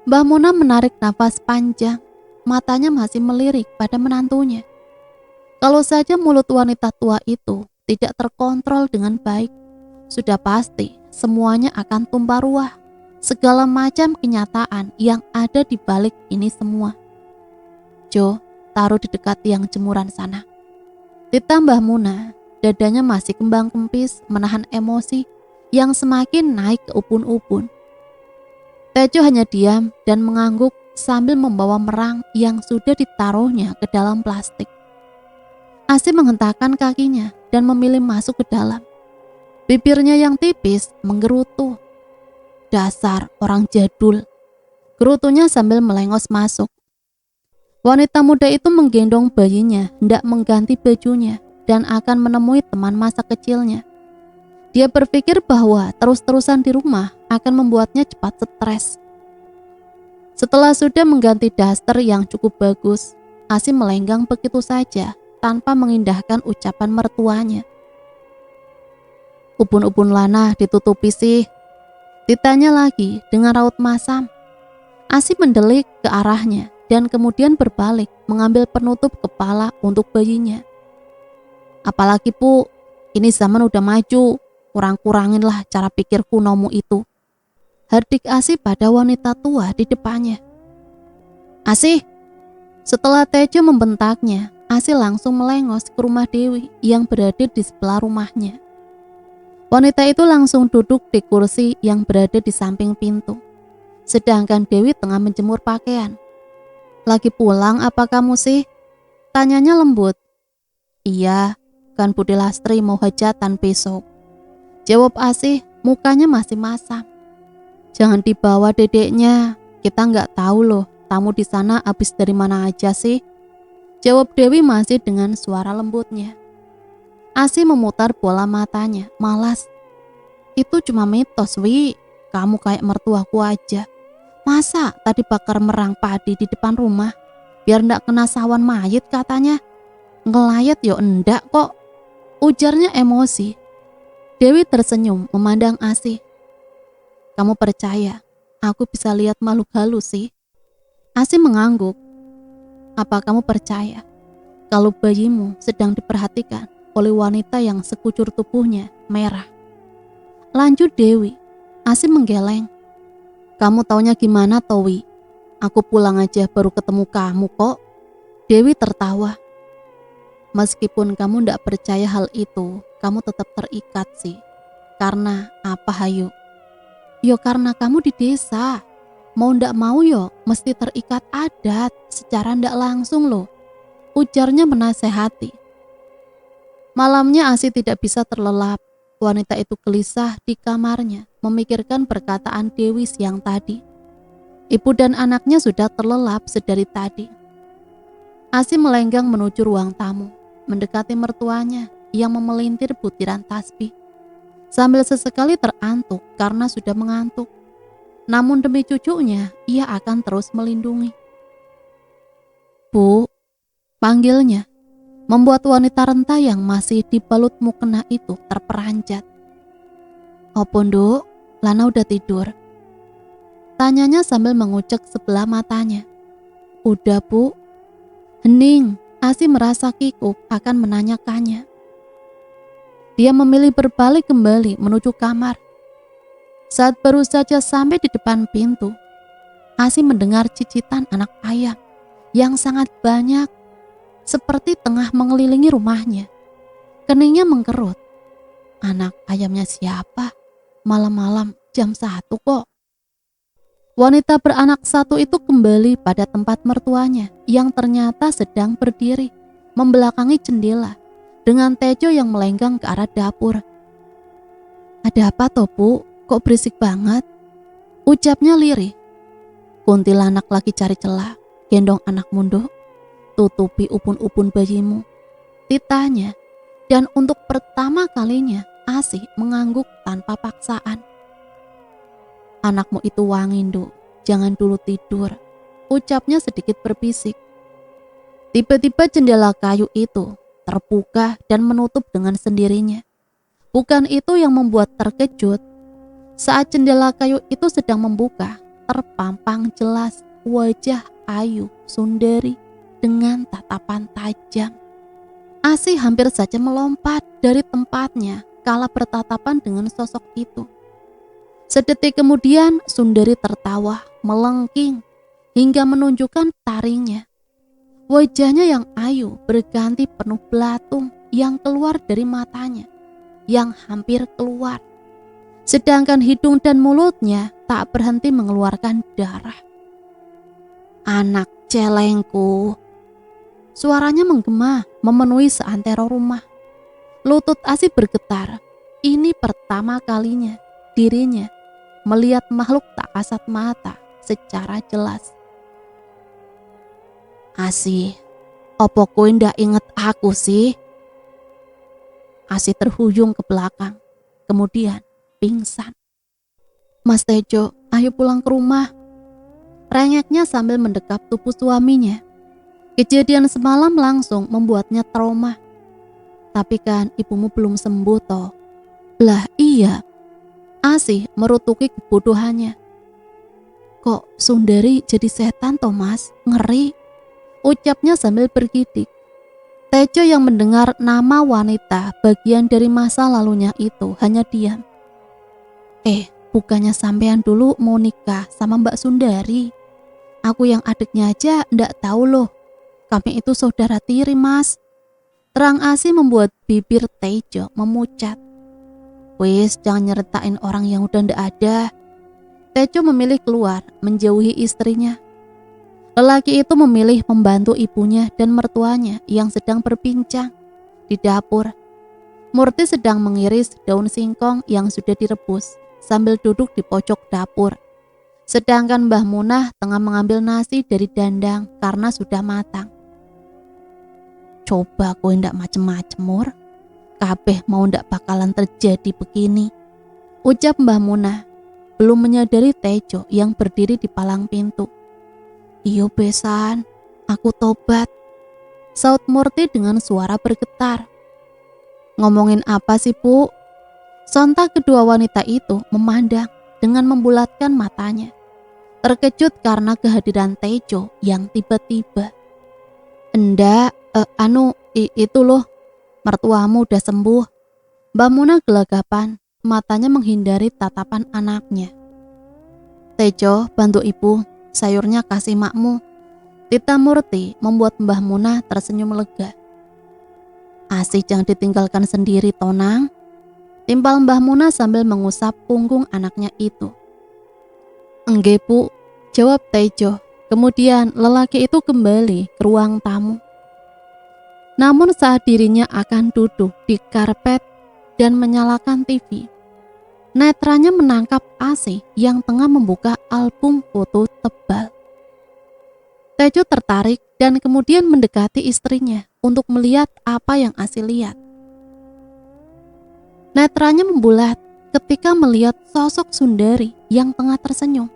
Mbah Munah menarik nafas panjang, matanya masih melirik pada menantunya. Kalau saja mulut wanita tua itu tidak terkontrol dengan baik, sudah pasti semuanya akan tumpah ruah. Segala macam kenyataan yang ada di balik ini semua. "Jo, taruh di dekat tiang jemuran sana." Ditambah Munah, dadanya masih kembang kempis menahan emosi yang semakin naik ke ubun-ubun. Tejo hanya diam dan mengangguk sambil membawa merang yang sudah ditaruhnya ke dalam plastik. Asi menghentakkan kakinya dan memilih masuk ke dalam. Bibirnya yang tipis menggerutu. "Dasar orang jadul," gerutunya sambil melengos masuk. Wanita muda itu menggendong bayinya hendak mengganti bajunya dan akan menemui teman masa kecilnya. Dia berpikir bahwa terus-terusan di rumah akan membuatnya cepat stres. Setelah sudah mengganti daster yang cukup bagus, Asi melenggang begitu saja tanpa mengindahkan ucapan mertuanya. "Ubun-ubun Lana ditutupi sih?" ditanya lagi dengan raut masam. Asi mendelik ke arahnya dan kemudian berbalik mengambil penutup kepala untuk bayinya. "Apalagi Bu, ini zaman udah maju, kurang-kuranginlah cara pikir kunomu itu," hardik Asi pada wanita tua di depannya. "Asi!" Setelah Tejo membentaknya, Asi langsung melengos ke rumah Dewi yang berada di sebelah rumahnya. Wanita itu langsung duduk di kursi yang berada di samping pintu. sedangkan Dewi tengah menjemur pakaian. "Lagi pulang apa kamu sih?" tanyanya lembut. "Iya, kan Budi Lastri mau hajatan besok," jawab Asih, mukanya masih masam. "Jangan dibawa dedeknya, kita nggak tahu loh tamu di sana habis dari mana aja sih," jawab Dewi masih dengan suara lembutnya. Asih memutar bola matanya, malas. "Itu cuma mitos, Wi. Kamu kayak mertuaku aja. Masa tadi bakar merang padi di depan rumah biar ndak kena sawan mayit katanya? Ngelayat yo endak kok," ujarnya emosi. Dewi tersenyum memandang Asih. "Kamu percaya aku bisa lihat makhluk halus sih?" Asih mengangguk. "Apa kamu percaya kalau bayimu sedang diperhatikan oleh wanita yang sekucur tubuhnya merah?" Lanjut Dewi. Asih menggeleng. "Kamu taunya gimana, Towi? Aku pulang aja baru ketemu kamu kok." Dewi tertawa. "Meskipun kamu ndak percaya hal itu, kamu tetap terikat sih. Karena apa, Hayu?" "Yo karena kamu di desa. Mau ndak mau yo mesti terikat adat secara ndak langsung loh," ujarnya menasehati. Malamnya Asih tidak bisa terlelap. Wanita itu gelisah di kamarnya memikirkan perkataan Dewi siang tadi. Ibu dan anaknya sudah terlelap sedari tadi. Asih melenggang menuju ruang tamu, mendekati mertuanya yang memelintir butiran tasbih. Sambil sesekali terantuk karena sudah mengantuk. Namun demi cucunya, ia akan terus melindungi. "Bu," panggilnya, membuat wanita renta yang masih dibalut mukena itu terperanjat. "Opo Nduk, Lana udah tidur?" tanyanya sambil mengucek sebelah matanya. "Udah Bu." Hening, Asih merasa kikuk akan menanyakannya. Dia memilih berbalik kembali menuju kamar. Saat baru saja sampai di depan pintu, Asih mendengar cicitan anak ayam yang sangat banyak, seperti tengah mengelilingi rumahnya. Keningnya mengkerut. Anak ayamnya siapa? Malam-malam jam 1 kok. Wanita beranak satu itu kembali pada tempat mertuanya yang ternyata sedang berdiri membelakangi jendela dengan Tejo yang melenggang ke arah dapur. "Ada apa toh, Bu? Kok berisik banget?" ucapnya lirih. "Kuntilanak lagi cari celah, gendong anak mundo. Tutupi upun-upun bayimu," titanya. Dan untuk pertama kalinya Asih mengangguk tanpa paksaan. "Anakmu itu wangi, Nduk. Jangan dulu tidur," ucapnya sedikit berbisik. Tiba-tiba jendela kayu itu terbuka dan menutup dengan sendirinya. Bukan itu yang membuat terkejut. Saat jendela kayu itu sedang membuka, terpampang jelas wajah Ayu Sundari dengan tatapan tajam. Asih hampir saja melompat dari tempatnya kala bertatapan dengan sosok itu. Sedetik kemudian Sundari tertawa melengking hingga menunjukkan taringnya. Wajahnya yang ayu berganti penuh belatung yang keluar dari matanya, yang hampir keluar. Sedangkan hidung dan mulutnya tak berhenti mengeluarkan darah. "Anak celengku," suaranya menggema memenuhi seantero rumah. Lutut Asih bergetar. Ini pertama kalinya dirinya melihat makhluk tak kasat mata secara jelas. "Asih, opo kowe ndak inget aku sih?" Asih terhuyung ke belakang, kemudian pingsan. "Mas Tejo, ayo pulang ke rumah," rengeknya sambil mendekap tubuh suaminya. Kejadian semalam langsung membuatnya trauma. "Tapi kan ibumu belum sembuh toh." "Lah iya." Asih merutuki kebodohannya. "Kok Sundari jadi setan toh mas? Ngeri," ucapnya sambil bergidik. Tejo yang mendengar nama wanita bagian dari masa lalunya itu hanya diam. Bukannya sampean dulu mau nikah sama Mbak Sundari? Aku yang adiknya aja ndak tahu loh. Kami itu saudara tiri mas." Terang Asih membuat bibir Tejo memucat. "Wis, jangan nyeritain orang yang udah ndak ada." Tejo memilih keluar menjauhi istrinya. Lelaki itu memilih membantu ibunya dan mertuanya yang sedang berbincang di dapur. Murti sedang mengiris daun singkong yang sudah direbus sambil duduk di pojok dapur. Sedangkan Mbah Munah tengah mengambil nasi dari dandang karena sudah matang. Coba kowe ndak macem-macem, Mur. Kabeh mau ndak bakalan terjadi begini, ucap Mbah Munah, belum menyadari Tejo yang berdiri di palang pintu. Iyo besan, aku tobat, saut Murti dengan suara bergetar. Ngomongin apa sih, Bu? Sontak kedua wanita itu memandang dengan membulatkan matanya, terkejut karena kehadiran Tejo yang tiba-tiba. Enggak, itu loh, mertuamu udah sembuh. Mbak Munah gelagapan, matanya menghindari tatapan anaknya. Tejo, bantu ibu, sayurnya kasih makmu. Tita Murti membuat Mbah Munah tersenyum lega. Asih jangan ditinggalkan sendiri, Tonang. Timpal Mbah Munah sambil mengusap punggung anaknya itu. Enggak, Bu, jawab Tejo. Kemudian lelaki itu kembali ke ruang tamu. Namun saat dirinya akan duduk di karpet dan menyalakan TV, netranya menangkap Asih yang tengah membuka album foto tebal. Tejo tertarik dan kemudian mendekati istrinya untuk melihat apa yang Asih lihat. Netranya membulat ketika melihat sosok Sundari yang tengah tersenyum,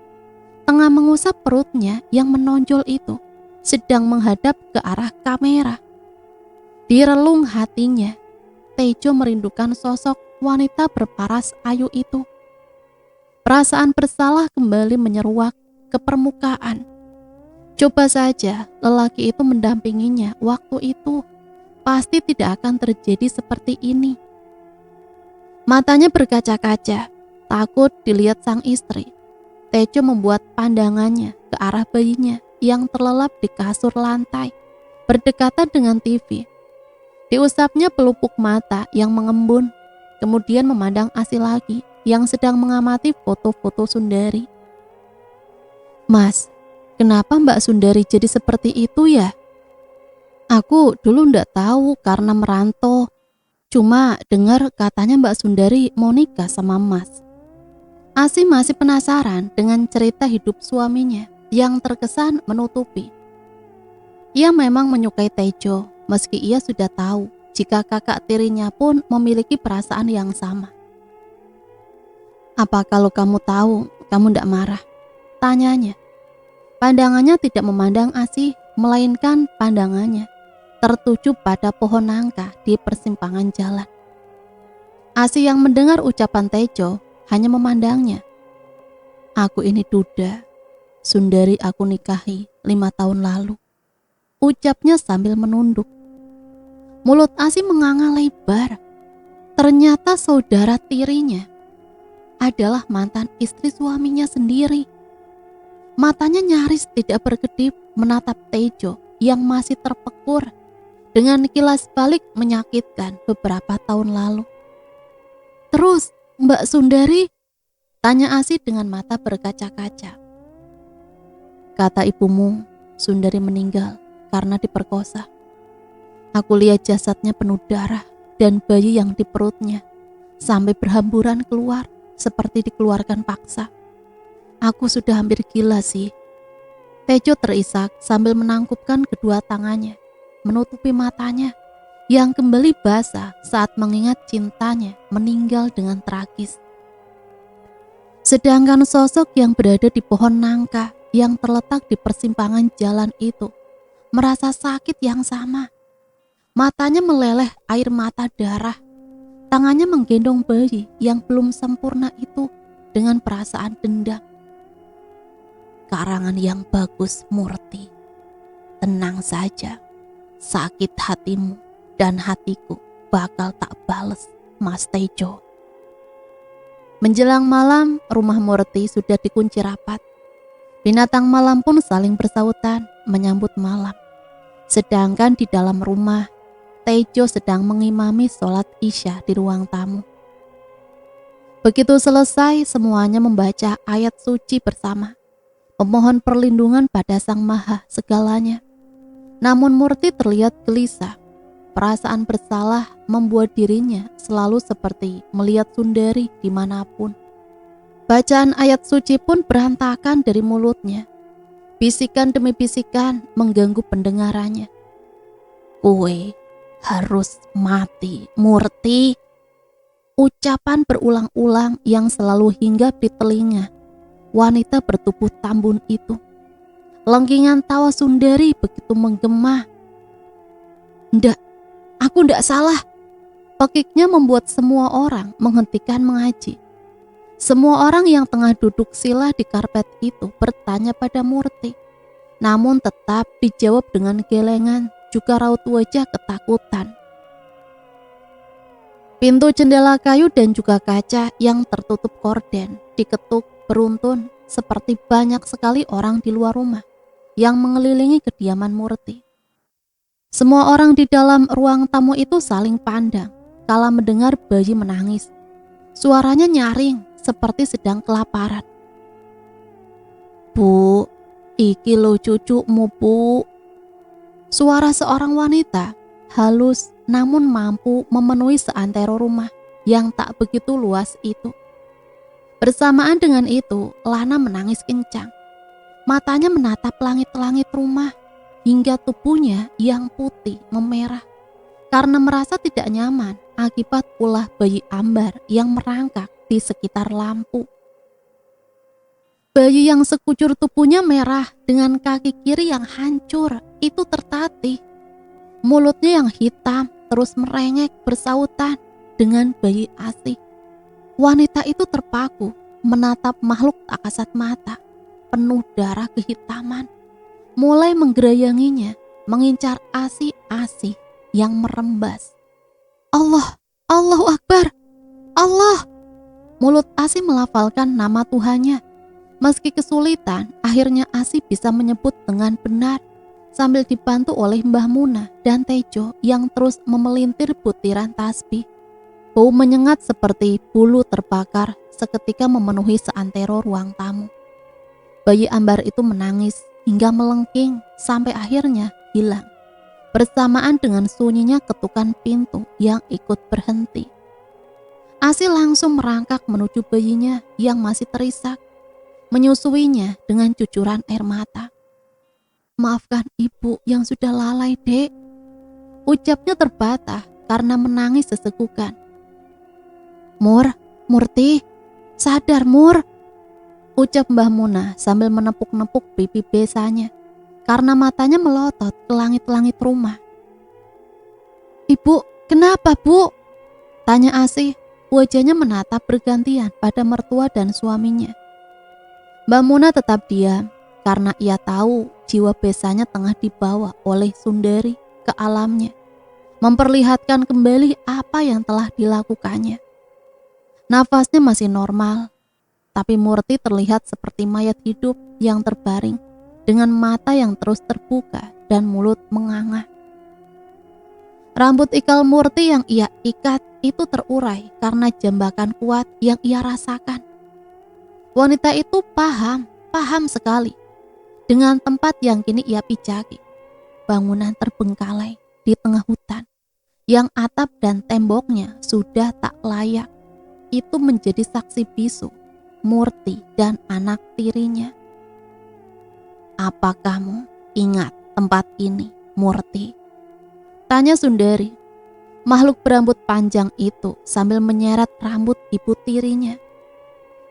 tengah mengusap perutnya yang menonjol itu, sedang menghadap ke arah kamera. Di relung hatinya, Tejo merindukan sosok wanita berparas ayu itu. Perasaan bersalah kembali menyeruak ke permukaan. Coba saja lelaki itu mendampinginya waktu itu, pasti tidak akan terjadi seperti ini. Matanya berkaca-kaca, takut dilihat sang istri. Tejo membuat pandangannya ke arah bayinya yang terlelap di kasur lantai, berdekatan dengan TV. Diusapnya pelupuk mata yang mengembun, kemudian memandang Asih lagi yang sedang mengamati foto-foto Sundari. Mas, kenapa Mbak Sundari jadi seperti itu ya? Aku dulu ndak tahu karena merantau. Cuma dengar katanya Mbak Sundari mau nikah sama Mas. Asih masih penasaran dengan cerita hidup suaminya yang terkesan menutupi. Ia memang menyukai Tejo, meski ia sudah tahu jika kakak tirinya pun memiliki perasaan yang sama. Apa kalau kamu tahu, kamu ndak marah? Tanyanya. Pandangannya tidak memandang Asih, melainkan pandangannya tertuju pada pohon nangka di persimpangan jalan. Asih yang mendengar ucapan Tejo hanya memandangnya. Aku ini duda, Sundari aku nikahi 5 tahun lalu, ucapnya sambil menunduk. Mulut Asih menganga lebar. Ternyata saudara tirinya adalah mantan istri suaminya sendiri. Matanya nyaris tidak berkedip menatap Tejo yang masih terpekur dengan kilas balik menyakitkan beberapa tahun lalu. Terus Mbak Sundari? Tanya Asih dengan mata berkaca-kaca. Kata ibumu, Sundari meninggal karena diperkosa. Aku lihat jasadnya penuh darah dan bayi yang di perutnya sampai berhamburan keluar seperti dikeluarkan paksa. Aku sudah hampir gila sih. Tejo terisak sambil menangkupkan kedua tangannya, menutupi matanya yang kembali basah saat mengingat cintanya meninggal dengan tragis. Sedangkan sosok yang berada di pohon nangka yang terletak di persimpangan jalan itu merasa sakit yang sama. Matanya meleleh air mata darah. Tangannya menggendong bayi yang belum sempurna itu dengan perasaan dendam. Karangan yang bagus, Murti. Tenang saja. Sakit hatimu dan hatiku bakal tak bales, Mas Tejo. Menjelang malam, rumah Murti sudah dikunci rapat. Binatang malam pun saling bersautan menyambut malam. Sedangkan di dalam rumah, Tejo sedang mengimami sholat Isya di ruang tamu. Begitu selesai, semuanya membaca ayat suci bersama, memohon perlindungan pada Sang Maha segalanya. Namun Murti terlihat gelisah. Perasaan bersalah membuat dirinya selalu seperti melihat Sundari dimanapun. Bacaan ayat suci pun berantakan dari mulutnya. Bisikan demi bisikan mengganggu pendengarannya. "Kue harus mati, Murti." Ucapan berulang-ulang yang selalu hinggap di telinga wanita bertubuh tambun itu. Lengkingan tawa Sundari begitu menggema. "Ndak, aku ndak salah." Pekiknya membuat semua orang menghentikan mengaji. Semua orang yang tengah duduk sila di karpet itu bertanya pada Murti. Namun tetap dijawab dengan gelengan juga raut wajah ketakutan. Pintu jendela kayu dan juga kaca yang tertutup korden diketuk beruntun seperti banyak sekali orang di luar rumah yang mengelilingi kediaman Murti. Semua orang di dalam ruang tamu itu saling pandang kala mendengar bayi menangis. Suaranya nyaring seperti sedang kelaparan. "Bu, iki lo cucumu, Bu." Suara seorang wanita halus namun mampu memenuhi seantero rumah yang tak begitu luas itu. Bersamaan dengan itu, Lana menangis kencang. Matanya menatap langit-langit rumah hingga tubuhnya yang putih memerah karena merasa tidak nyaman akibat ulah bayi Ambar yang merangkak di sekitar lampu. Bayi yang sekujur tubuhnya merah dengan kaki kiri yang hancur itu tertatih. Mulutnya yang hitam terus merengek bersautan dengan bayi ASih. Wanita itu terpaku menatap makhluk tak kasat mata, penuh darah kehitaman, mulai menggerayanginya, mengincar ASih yang merembas. "Allah, Allahu Akbar, Allah." Mulut ASih melafalkan nama Tuhannya. Meski kesulitan, akhirnya ASih bisa menyebut dengan benar sambil dibantu oleh Mbah Muna dan Tejo yang terus memelintir butiran tasbih. Bau menyengat seperti bulu terbakar seketika memenuhi seantero ruang tamu. Bayi Ambar itu menangis hingga melengking sampai akhirnya hilang. Bersamaan dengan sunyinya ketukan pintu yang ikut berhenti. ASih langsung merangkak menuju bayinya yang masih terisak, menyusuinya dengan cucuran air mata. "Maafkan ibu yang sudah lalai, Dek." Ucapnya terbatah karena menangis sesegukan. Murti, sadar Mur." Ucap Mbah Muna sambil menepuk-nepuk pipi besanya karena matanya melotot ke langit-langit rumah. "Ibu, kenapa, Bu?" tanya ASih. Wajahnya menatap bergantian pada mertua dan suaminya. Mbah Muna tetap diam karena ia tahu jiwa besanya tengah dibawa oleh Sundari ke alamnya, memperlihatkan kembali apa yang telah dilakukannya. Nafasnya masih normal, tapi Murti terlihat seperti mayat hidup yang terbaring dengan mata yang terus terbuka dan mulut menganga. Rambut ikal Murti yang ia ikat itu terurai karena jambakan kuat yang ia rasakan. Wanita itu paham sekali dengan tempat yang kini ia pijaki. Bangunan terbengkalai di tengah hutan yang atap dan temboknya sudah tak layak. Itu menjadi saksi bisu Murti dan anak tirinya. "Apa kamu ingat tempat ini, Murti?" tanya Sundari. Makhluk berambut panjang itu sambil menyeret rambut ibu tirinya.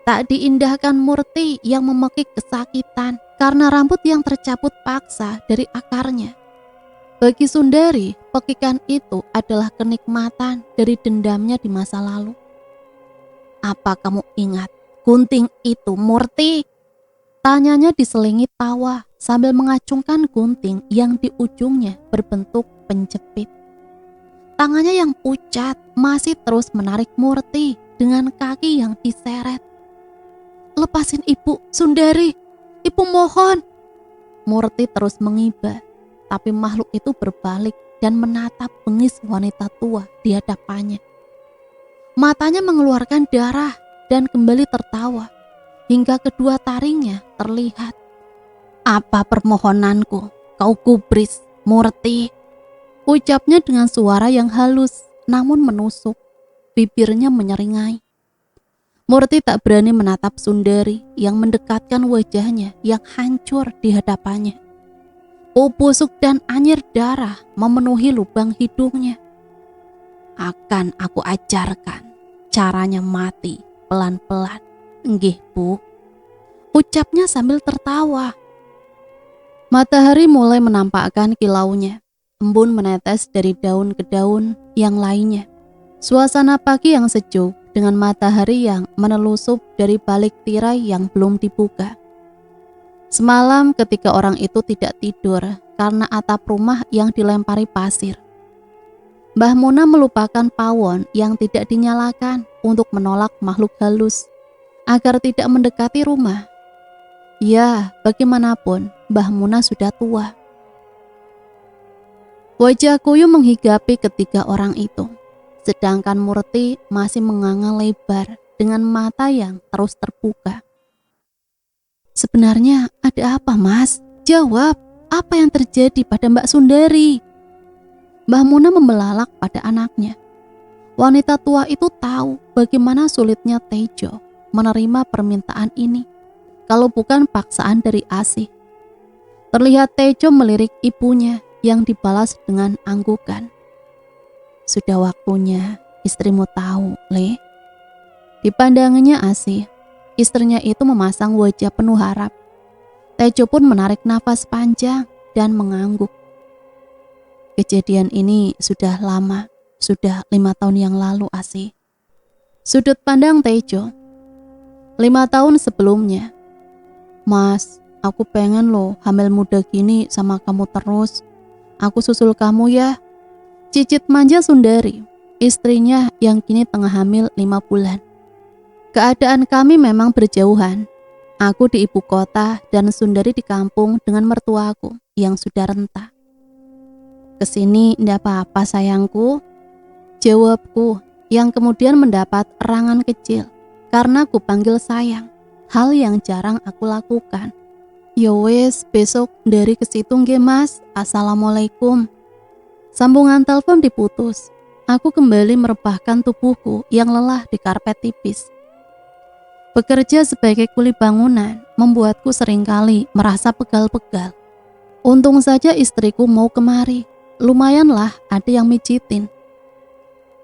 Tak diindahkan Murti yang memekik kesakitan karena rambut yang tercabut paksa dari akarnya. Bagi Sundari, pekikan itu adalah kenikmatan dari dendamnya di masa lalu. "Apa kamu ingat gunting itu, Murti?" tanyanya diselingi tawa sambil mengacungkan gunting yang di ujungnya berbentuk penjepit. Tangannya yang pucat masih terus menarik Murti dengan kaki yang diseret. "Lepasin ibu, Sundari, ibu mohon." Murti terus mengiba, tapi makhluk itu berbalik dan menatap bengis wanita tua di hadapannya. Matanya mengeluarkan darah dan kembali tertawa hingga kedua taringnya terlihat. "Apa permohonanku, kau gubris, Murti?" ucapnya dengan suara yang halus namun menusuk. Bibirnya menyeringai. Murti tak berani menatap Sundari yang mendekatkan wajahnya yang hancur di hadapannya. Bau busuk dan anyir darah memenuhi lubang hidungnya. "Akan aku ajarkan caranya mati pelan-pelan. Nggih, Bu," ucapnya sambil tertawa. Matahari mulai menampakkan kilaunya. Embun menetes dari daun ke daun yang lainnya. Suasana pagi yang sejuk dengan matahari yang menelusup dari balik tirai yang belum dibuka. Semalam ketika orang itu tidak tidur karena atap rumah yang dilempari pasir, Mbah Muna melupakan pawon yang tidak dinyalakan untuk menolak makhluk halus agar tidak mendekati rumah. Ya, bagaimanapun Mbah Muna sudah tua. Wajah Kuyu menghigapi ketiga orang itu, sedangkan Murti masih menganga lebar dengan mata yang terus terbuka. "Sebenarnya ada apa, Mas? Jawab, apa yang terjadi pada Mbak Sundari?" Mbah Muna membelalak pada anaknya. Wanita tua itu tahu bagaimana sulitnya Tejo menerima permintaan ini, kalau bukan paksaan dari Asih. Terlihat Tejo melirik ibunya yang dibalas dengan anggukan. "Sudah waktunya istrimu tahu, Le." Dipandangannya Asih. Istrinya itu memasang wajah penuh harap. Tejo pun menarik nafas panjang dan mengangguk. "Kejadian ini sudah lama, sudah 5 tahun yang lalu, Asih." Sudut pandang Tejo. 5 tahun sebelumnya. "Mas, aku pengen loh hamil muda gini sama kamu terus. Aku susul kamu ya." Cicit manja Sundari, istrinya yang kini tengah hamil 5 bulan. "Keadaan kami memang berjauhan. Aku di ibu kota dan Sundari di kampung dengan mertuaku yang sudah renta." "Kesini ndak apa-apa sayangku," jawabku yang kemudian mendapat erangan kecil karena ku panggil sayang, hal yang jarang aku lakukan. "Ya wes, besok dari ke situ nggih Mas. Assalamualaikum." Sambungan telepon diputus. Aku kembali merebahkan tubuhku yang lelah di karpet tipis. Bekerja sebagai kuli bangunan membuatku seringkali merasa pegal-pegal. Untung saja istriku mau kemari. Lumayanlah ada yang mijitin.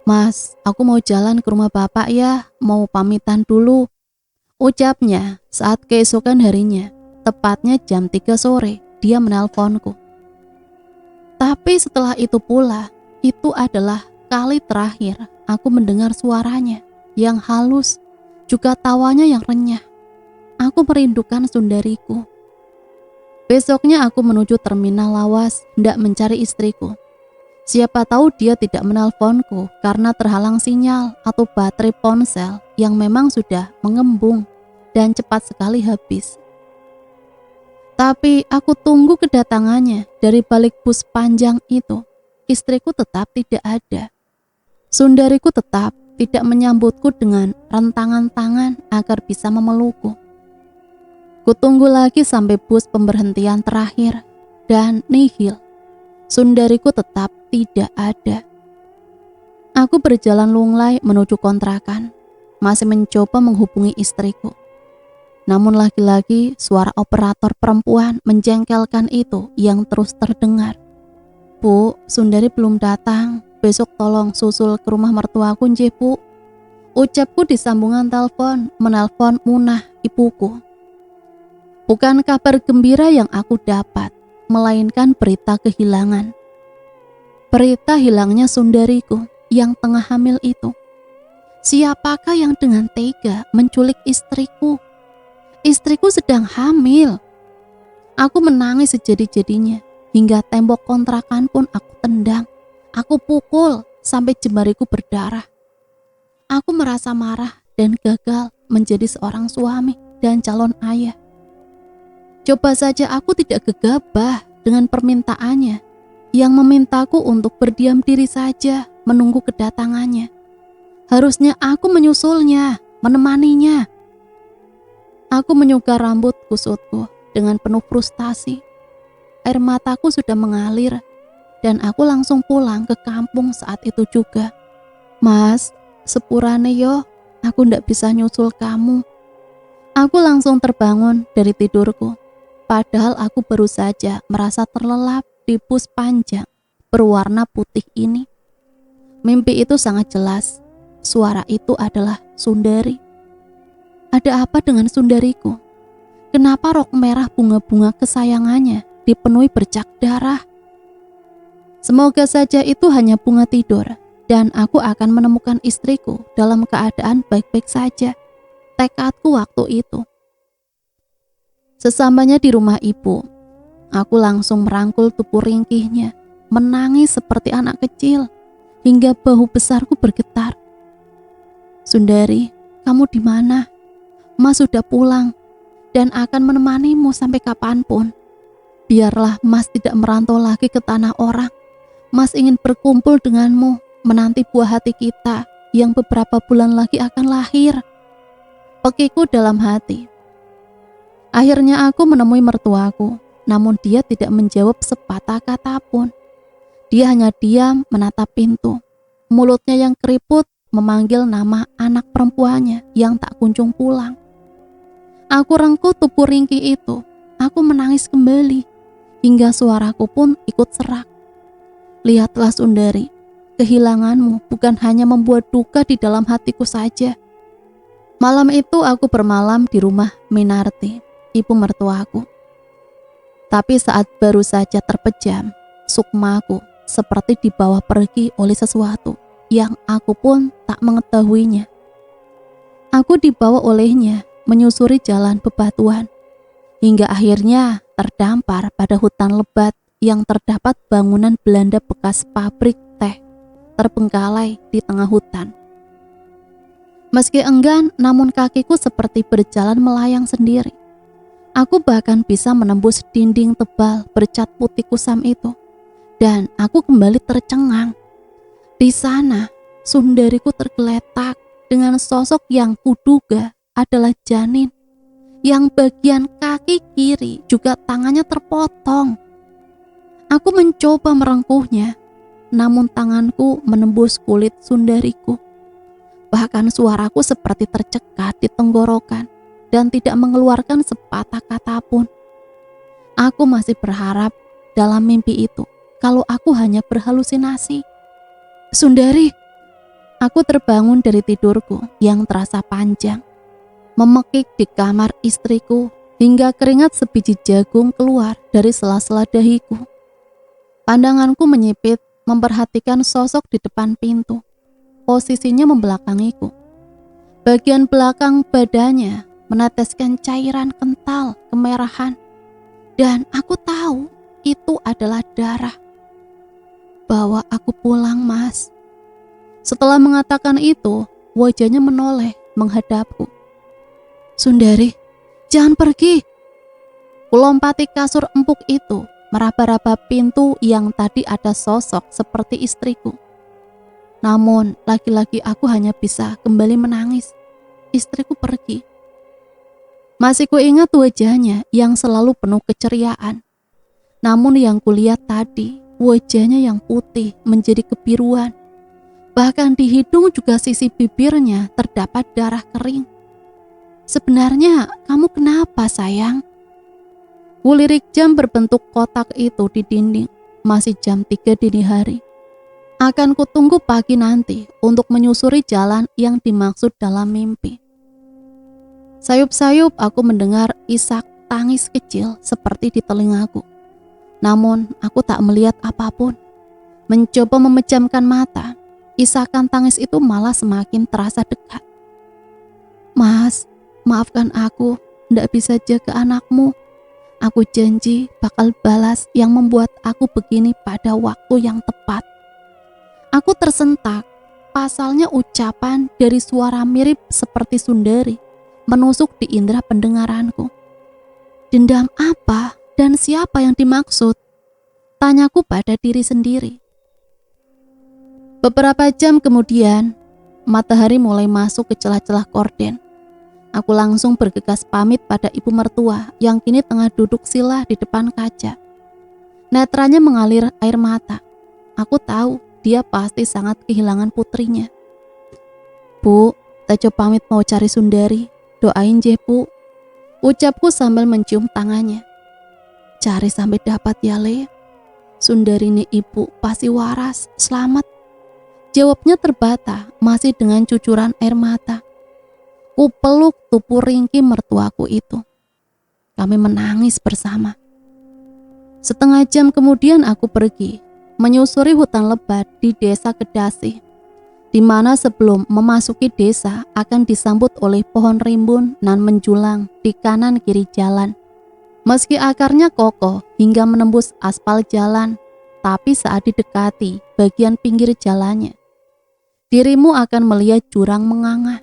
"Mas, aku mau jalan ke rumah bapak ya, mau pamitan dulu," ucapnya saat keesokan harinya, tepatnya jam 3 sore, dia menelponku. Tapi setelah itu pula, itu adalah kali terakhir aku mendengar suaranya yang halus, juga tawanya yang renyah. Aku merindukan Sundariku. Besoknya aku menuju terminal lawas, hendak mencari istriku. Siapa tahu dia tidak menelponku karena terhalang sinyal atau baterai ponsel yang memang sudah mengembung dan cepat sekali habis. Tapi aku tunggu kedatangannya dari balik bus panjang itu. Istriku tetap tidak ada. Sundariku tetap tidak menyambutku dengan rentangan tangan agar bisa memelukku. Kutunggu lagi sampai bus pemberhentian terakhir dan nihil. Sundariku tetap tidak ada. Aku berjalan lunglai menuju kontrakan, masih mencoba menghubungi istriku. Namun lagi-lagi suara operator perempuan menjengkelkan itu yang terus terdengar. "Bu, Sundari belum datang. Besok tolong susul ke rumah mertuaku nggih, Bu." Ucapku di sambungan telepon menelpon Munah, ibuku. Bukan kabar gembira yang aku dapat, melainkan berita kehilangan. Berita hilangnya Sundariku yang tengah hamil itu. Siapakah yang dengan tega menculik istriku? Istriku sedang hamil. Aku menangis sejadi-jadinya, hingga tembok kontrakan pun aku tendang. Aku pukul sampai jemariku berdarah. Aku merasa marah dan gagal menjadi seorang suami dan calon ayah. Coba saja aku tidak gegabah dengan permintaannya yang memintaku untuk berdiam diri saja menunggu kedatangannya. Harusnya aku menyusulnya, menemaninya. Aku menyuka rambut kusutku dengan penuh frustasi. Air mataku sudah mengalir dan aku langsung pulang ke kampung saat itu juga. Mas, sepurane yo, aku ndak bisa nyusul kamu. Aku langsung terbangun dari tidurku. Padahal aku baru saja merasa terlelap di bus panjang berwarna putih ini. Mimpi itu sangat jelas. Suara itu adalah Sundari. Ada apa dengan Sundariku? Kenapa rok merah bunga-bunga kesayangannya dipenuhi bercak darah? Semoga saja itu hanya bunga tidur dan aku akan menemukan istriku dalam keadaan baik-baik saja. Tekadku waktu itu. Sesampainya di rumah ibu, aku langsung merangkul tubuh ringkihnya, menangis seperti anak kecil, hingga bahu besarku bergetar. Sundari, kamu di mana? Mas sudah pulang dan akan menemanimu sampai kapanpun. Biarlah Mas tidak merantau lagi ke tanah orang. Mas ingin berkumpul denganmu, menanti buah hati kita yang beberapa bulan lagi akan lahir. Pekiku dalam hati. Akhirnya aku menemui mertuaku, namun dia tidak menjawab sepatah kata pun. Dia hanya diam menatap pintu. Mulutnya yang keriput memanggil nama anak perempuannya yang tak kunjung pulang. Aku rengkuh tubuh ringkih itu. Aku menangis kembali, hingga suaraku pun ikut serak. Lihatlah Sundari, kehilanganmu bukan hanya membuat duka di dalam hatiku saja. Malam itu aku bermalam di rumah Minarti, ibu mertuaku. Tapi saat baru saja terpejam, sukmaku seperti dibawa pergi oleh sesuatu yang aku pun tak mengetahuinya. Aku dibawa olehnya menyusuri jalan bebatuan, hingga akhirnya terdampar pada hutan lebat yang terdapat bangunan Belanda bekas pabrik teh terbengkalai di tengah hutan. Meski enggan, namun kakiku seperti berjalan melayang sendiri. Aku bahkan bisa menembus dinding tebal bercat putih kusam itu, dan aku kembali tercengang. Di sana, Sundariku tergeletak dengan sosok yang kuduga adalah janin, yang bagian kaki kiri juga tangannya terpotong. Aku mencoba merengkuhnya, namun tanganku menembus kulit Sundariku. Bahkan suaraku seperti tercekat di tenggorokan dan tidak mengeluarkan sepatah kata pun. Aku masih berharap dalam mimpi itu kalau aku hanya berhalusinasi. Sundari, aku terbangun dari tidurku yang terasa panjang. Memekik di kamar istriku hingga keringat sebiji jagung keluar dari sela-sela dahiku. Pandanganku menyipit memperhatikan sosok di depan pintu. Posisinya membelakangiku. Bagian belakang badannya meneteskan cairan kental kemerahan. Dan aku tahu itu adalah darah. Bawa aku pulang, Mas. Setelah mengatakan itu, wajahnya menoleh menghadapku. Sundari, jangan pergi. Kulompati kasur empuk itu, meraba-raba pintu yang tadi ada sosok seperti istriku. Namun, lagi-lagi aku hanya bisa kembali menangis. Istriku pergi. Masih kuingat wajahnya yang selalu penuh keceriaan. Namun yang kulihat tadi, wajahnya yang putih menjadi kebiruan. Bahkan di hidung juga sisi bibirnya terdapat darah kering. Sebenarnya kamu kenapa, sayang? Kulirik jam berbentuk kotak itu di dinding. Masih jam 3 dini hari. Akan kutunggu pagi nanti untuk menyusuri jalan yang dimaksud dalam mimpi. Sayup-sayup aku mendengar isak tangis kecil seperti di telingaku. Namun aku tak melihat apapun. Mencoba memejamkan mata, isakan tangis itu malah semakin terasa dekat. Mas, maafkan aku, ndak bisa jaga anakmu. Aku janji bakal balas yang membuat aku begini pada waktu yang tepat. Aku tersentak, pasalnya ucapan dari suara mirip seperti Sundari menusuk di indera pendengaranku. Dendam apa dan siapa yang dimaksud? Tanyaku pada diri sendiri. Beberapa jam kemudian, matahari mulai masuk ke celah-celah korden. Aku langsung bergegas pamit pada ibu mertua yang kini tengah duduk sila di depan kaca. Netranya mengalir air mata. Aku tahu dia pasti sangat kehilangan putrinya. Bu, Tejo pamit mau cari Sundari. Doain je, Bu. Ucapku sambil mencium tangannya. Cari sampai dapat ya, Le. Sundari ini ibu pasti waras, selamat. Jawabnya terbata, masih dengan cucuran air mata. Ku peluk tubuh ringkih mertuaku itu. Kami menangis bersama. Setengah jam kemudian aku pergi, menyusuri hutan lebat di desa Kedasi, di mana sebelum memasuki desa akan disambut oleh pohon rimbun nan menjulang di kanan kiri jalan. Meski akarnya kokoh hingga menembus aspal jalan, tapi saat didekati bagian pinggir jalannya, dirimu akan melihat jurang menganga.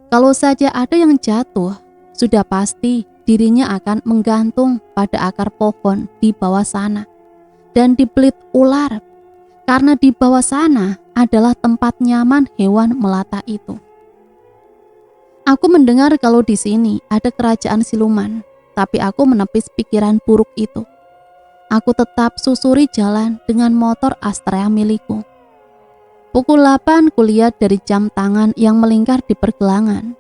Kalau saja ada yang jatuh, sudah pasti dirinya akan menggantung pada akar pohon di bawah sana dan dibelit ular, karena di bawah sana adalah tempat nyaman hewan melata itu. Aku mendengar kalau di sini ada kerajaan siluman, tapi aku menepis pikiran buruk itu. Aku tetap susuri jalan dengan motor Astrea milikku. Pukul 8 kulihat dari jam tangan yang melingkar di pergelangan.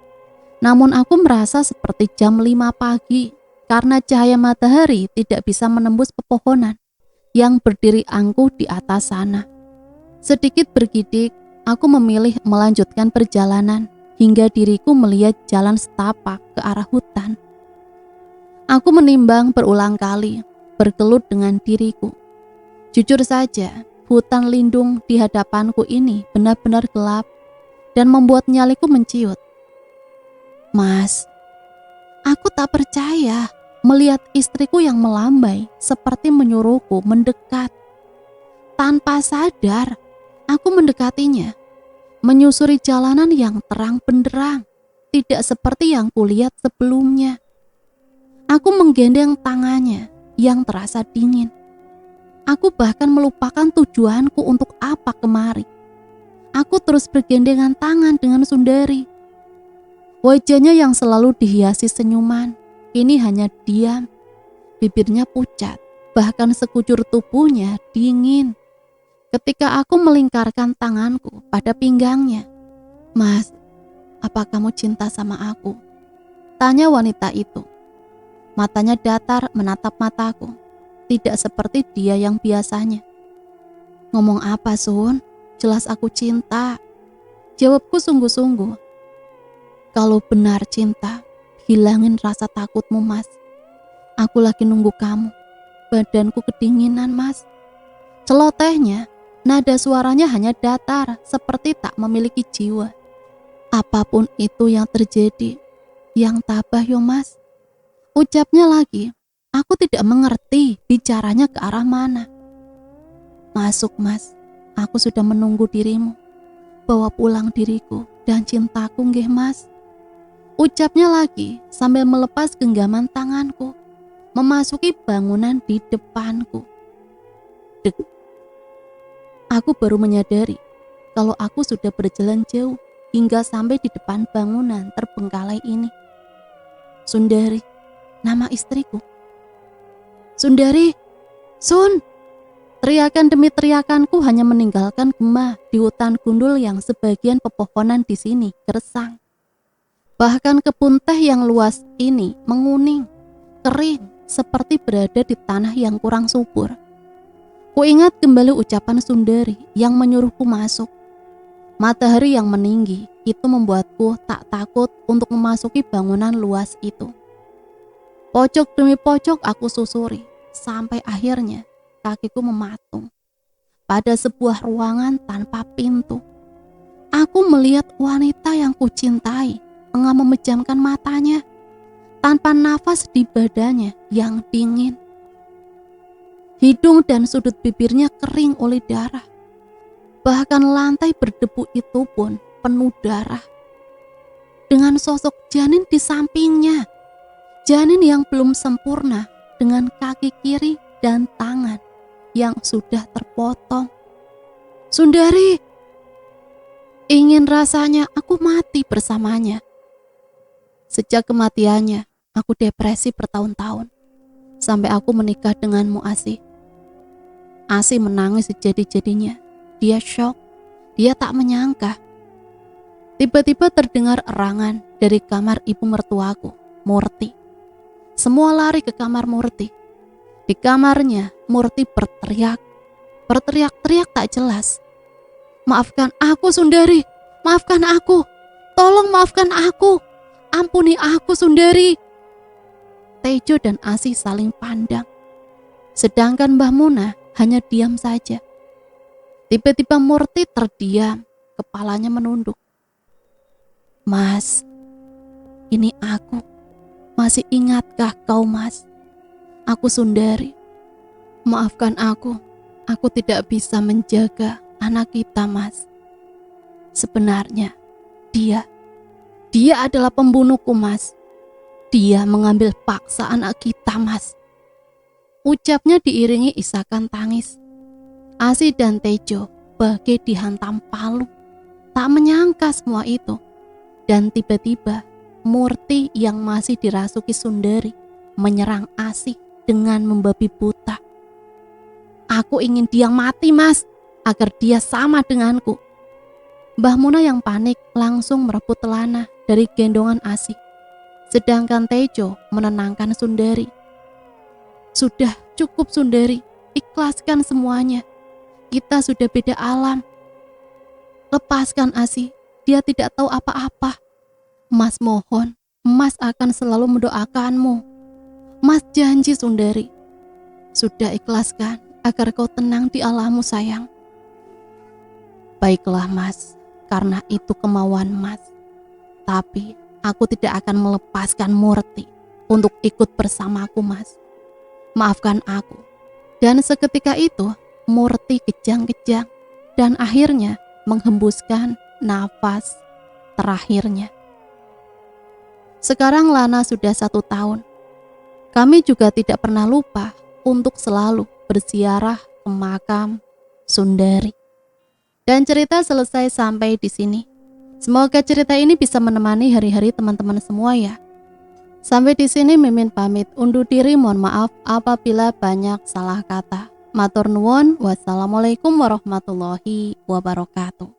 Namun aku merasa seperti jam 5 pagi karena cahaya matahari tidak bisa menembus pepohonan yang berdiri angkuh di atas sana. Sedikit bergidik, aku memilih melanjutkan perjalanan hingga diriku melihat jalan setapak ke arah hutan. Aku menimbang berulang kali, bergelut dengan diriku. Jujur saja, hutan lindung di hadapanku ini benar-benar gelap dan membuat nyaliku menciut. Mas, aku tak percaya melihat istriku yang melambai seperti menyuruhku mendekat. Tanpa sadar, aku mendekatinya, menyusuri jalanan yang terang benderang, tidak seperti yang kulihat sebelumnya. Aku menggendeng tangannya yang terasa dingin. Aku bahkan melupakan tujuanku untuk apa kemari. Aku terus bergandengan tangan dengan Sundari. Wajahnya yang selalu dihiasi senyuman, kini hanya diam. Bibirnya pucat, bahkan sekujur tubuhnya dingin. Ketika aku melingkarkan tanganku pada pinggangnya, "Mas, apa kamu cinta sama aku?" tanya wanita itu. Matanya datar menatap mataku. Tidak seperti dia yang biasanya. "Ngomong apa, Sun? Jelas aku cinta." Jawabku sungguh-sungguh. "Kalau benar cinta, hilangin rasa takutmu, Mas. Aku lagi nunggu kamu. Badanku kedinginan, Mas." Celotehnya, nada suaranya hanya datar, seperti tak memiliki jiwa. "Apapun itu yang terjadi, yang tabah yo, Mas." Ucapnya lagi. Aku tidak mengerti bicaranya ke arah mana. "Masuk, Mas. Aku sudah menunggu dirimu. Bawa pulang diriku dan cintaku nggih, Mas." Ucapnya lagi sambil melepas genggaman tanganku, memasuki bangunan di depanku. Dek. Aku baru menyadari kalau aku sudah berjalan jauh hingga sampai di depan bangunan terbengkalai ini. Sundari, nama istriku. "Sundari, Sun!" Teriakan demi teriakanku hanya meninggalkan gema di hutan gundul yang sebagian pepohonan di sini gersang. Bahkan kebun teh yang luas ini menguning, kering, seperti berada di tanah yang kurang subur. Kuingat kembali ucapan Sundari yang menyuruhku masuk. Matahari yang meninggi itu membuatku tak takut untuk memasuki bangunan luas itu. Pojok demi pojok aku susuri, sampai akhirnya kakiku mematung pada sebuah ruangan tanpa pintu. Aku melihat wanita yang kucintai tengah memejamkan matanya tanpa nafas di badannya yang dingin. Hidung dan sudut bibirnya kering oleh darah. Bahkan lantai berdebu itu pun penuh darah. Dengan sosok janin di sampingnya. Janin yang belum sempurna dengan kaki kiri dan tangan yang sudah terpotong. "Sundari!" Ingin rasanya aku mati bersamanya. Sejak kematiannya, aku depresi bertahun-tahun. Sampai aku menikah denganmu, Asi. Asi menangis sejadi-jadinya. Dia shock. Dia tak menyangka. Tiba-tiba terdengar erangan dari kamar ibu mertuaku, Murti. Semua lari ke kamar Murti. Di kamarnya, Murti berteriak-teriak tak jelas. Maafkan aku, Sundari. Maafkan aku. Tolong maafkan aku. Ampuni aku, Sundari. Tejo dan Asi saling pandang. Sedangkan Mbah Muna hanya diam saja. Tiba-tiba Murti terdiam, kepalanya menunduk. Mas, ini aku. Masih ingatkah kau, Mas? Aku Sundari. Maafkan aku tidak bisa menjaga anak kita, Mas. Sebenarnya, dia adalah pembunuhku, Mas. Dia mengambil paksa anak kita, Mas. Ucapnya diiringi isakan tangis. Asi dan Tejo bagai dihantam palu. Tak menyangka semua itu. Dan tiba-tiba, Murti yang masih dirasuki Sundari menyerang Asi dengan membabi buta. Aku ingin dia mati, Mas, agar dia sama denganku. Mbah Muna yang panik langsung merebut Lana dari gendongan Asi. Sedangkan Tejo menenangkan Sundari. Sudah cukup, Sundari, ikhlaskan semuanya. Kita sudah beda alam. Lepaskan Asi, dia tidak tahu apa-apa. Mas mohon, Mas akan selalu mendoakanmu. Mas janji, Sundari. Sudah ikhlaskan agar kau tenang di alammu, sayang. Baiklah, Mas, karena itu kemauan Mas. Tapi aku tidak akan melepaskan Murti untuk ikut bersamaku, Mas. Maafkan aku. Dan seketika itu, Murti kejang-kejang dan akhirnya menghembuskan nafas terakhirnya. Sekarang Lana sudah 1 tahun. Kami juga tidak pernah lupa untuk selalu berziarah ke makam Sundari. Dan cerita selesai sampai di sini. Semoga cerita ini bisa menemani hari-hari teman-teman semua ya. Sampai di sini Mimin pamit undur diri, mohon maaf apabila banyak salah kata. Matur nuwun, wassalamualaikum warahmatullahi wabarakatuh.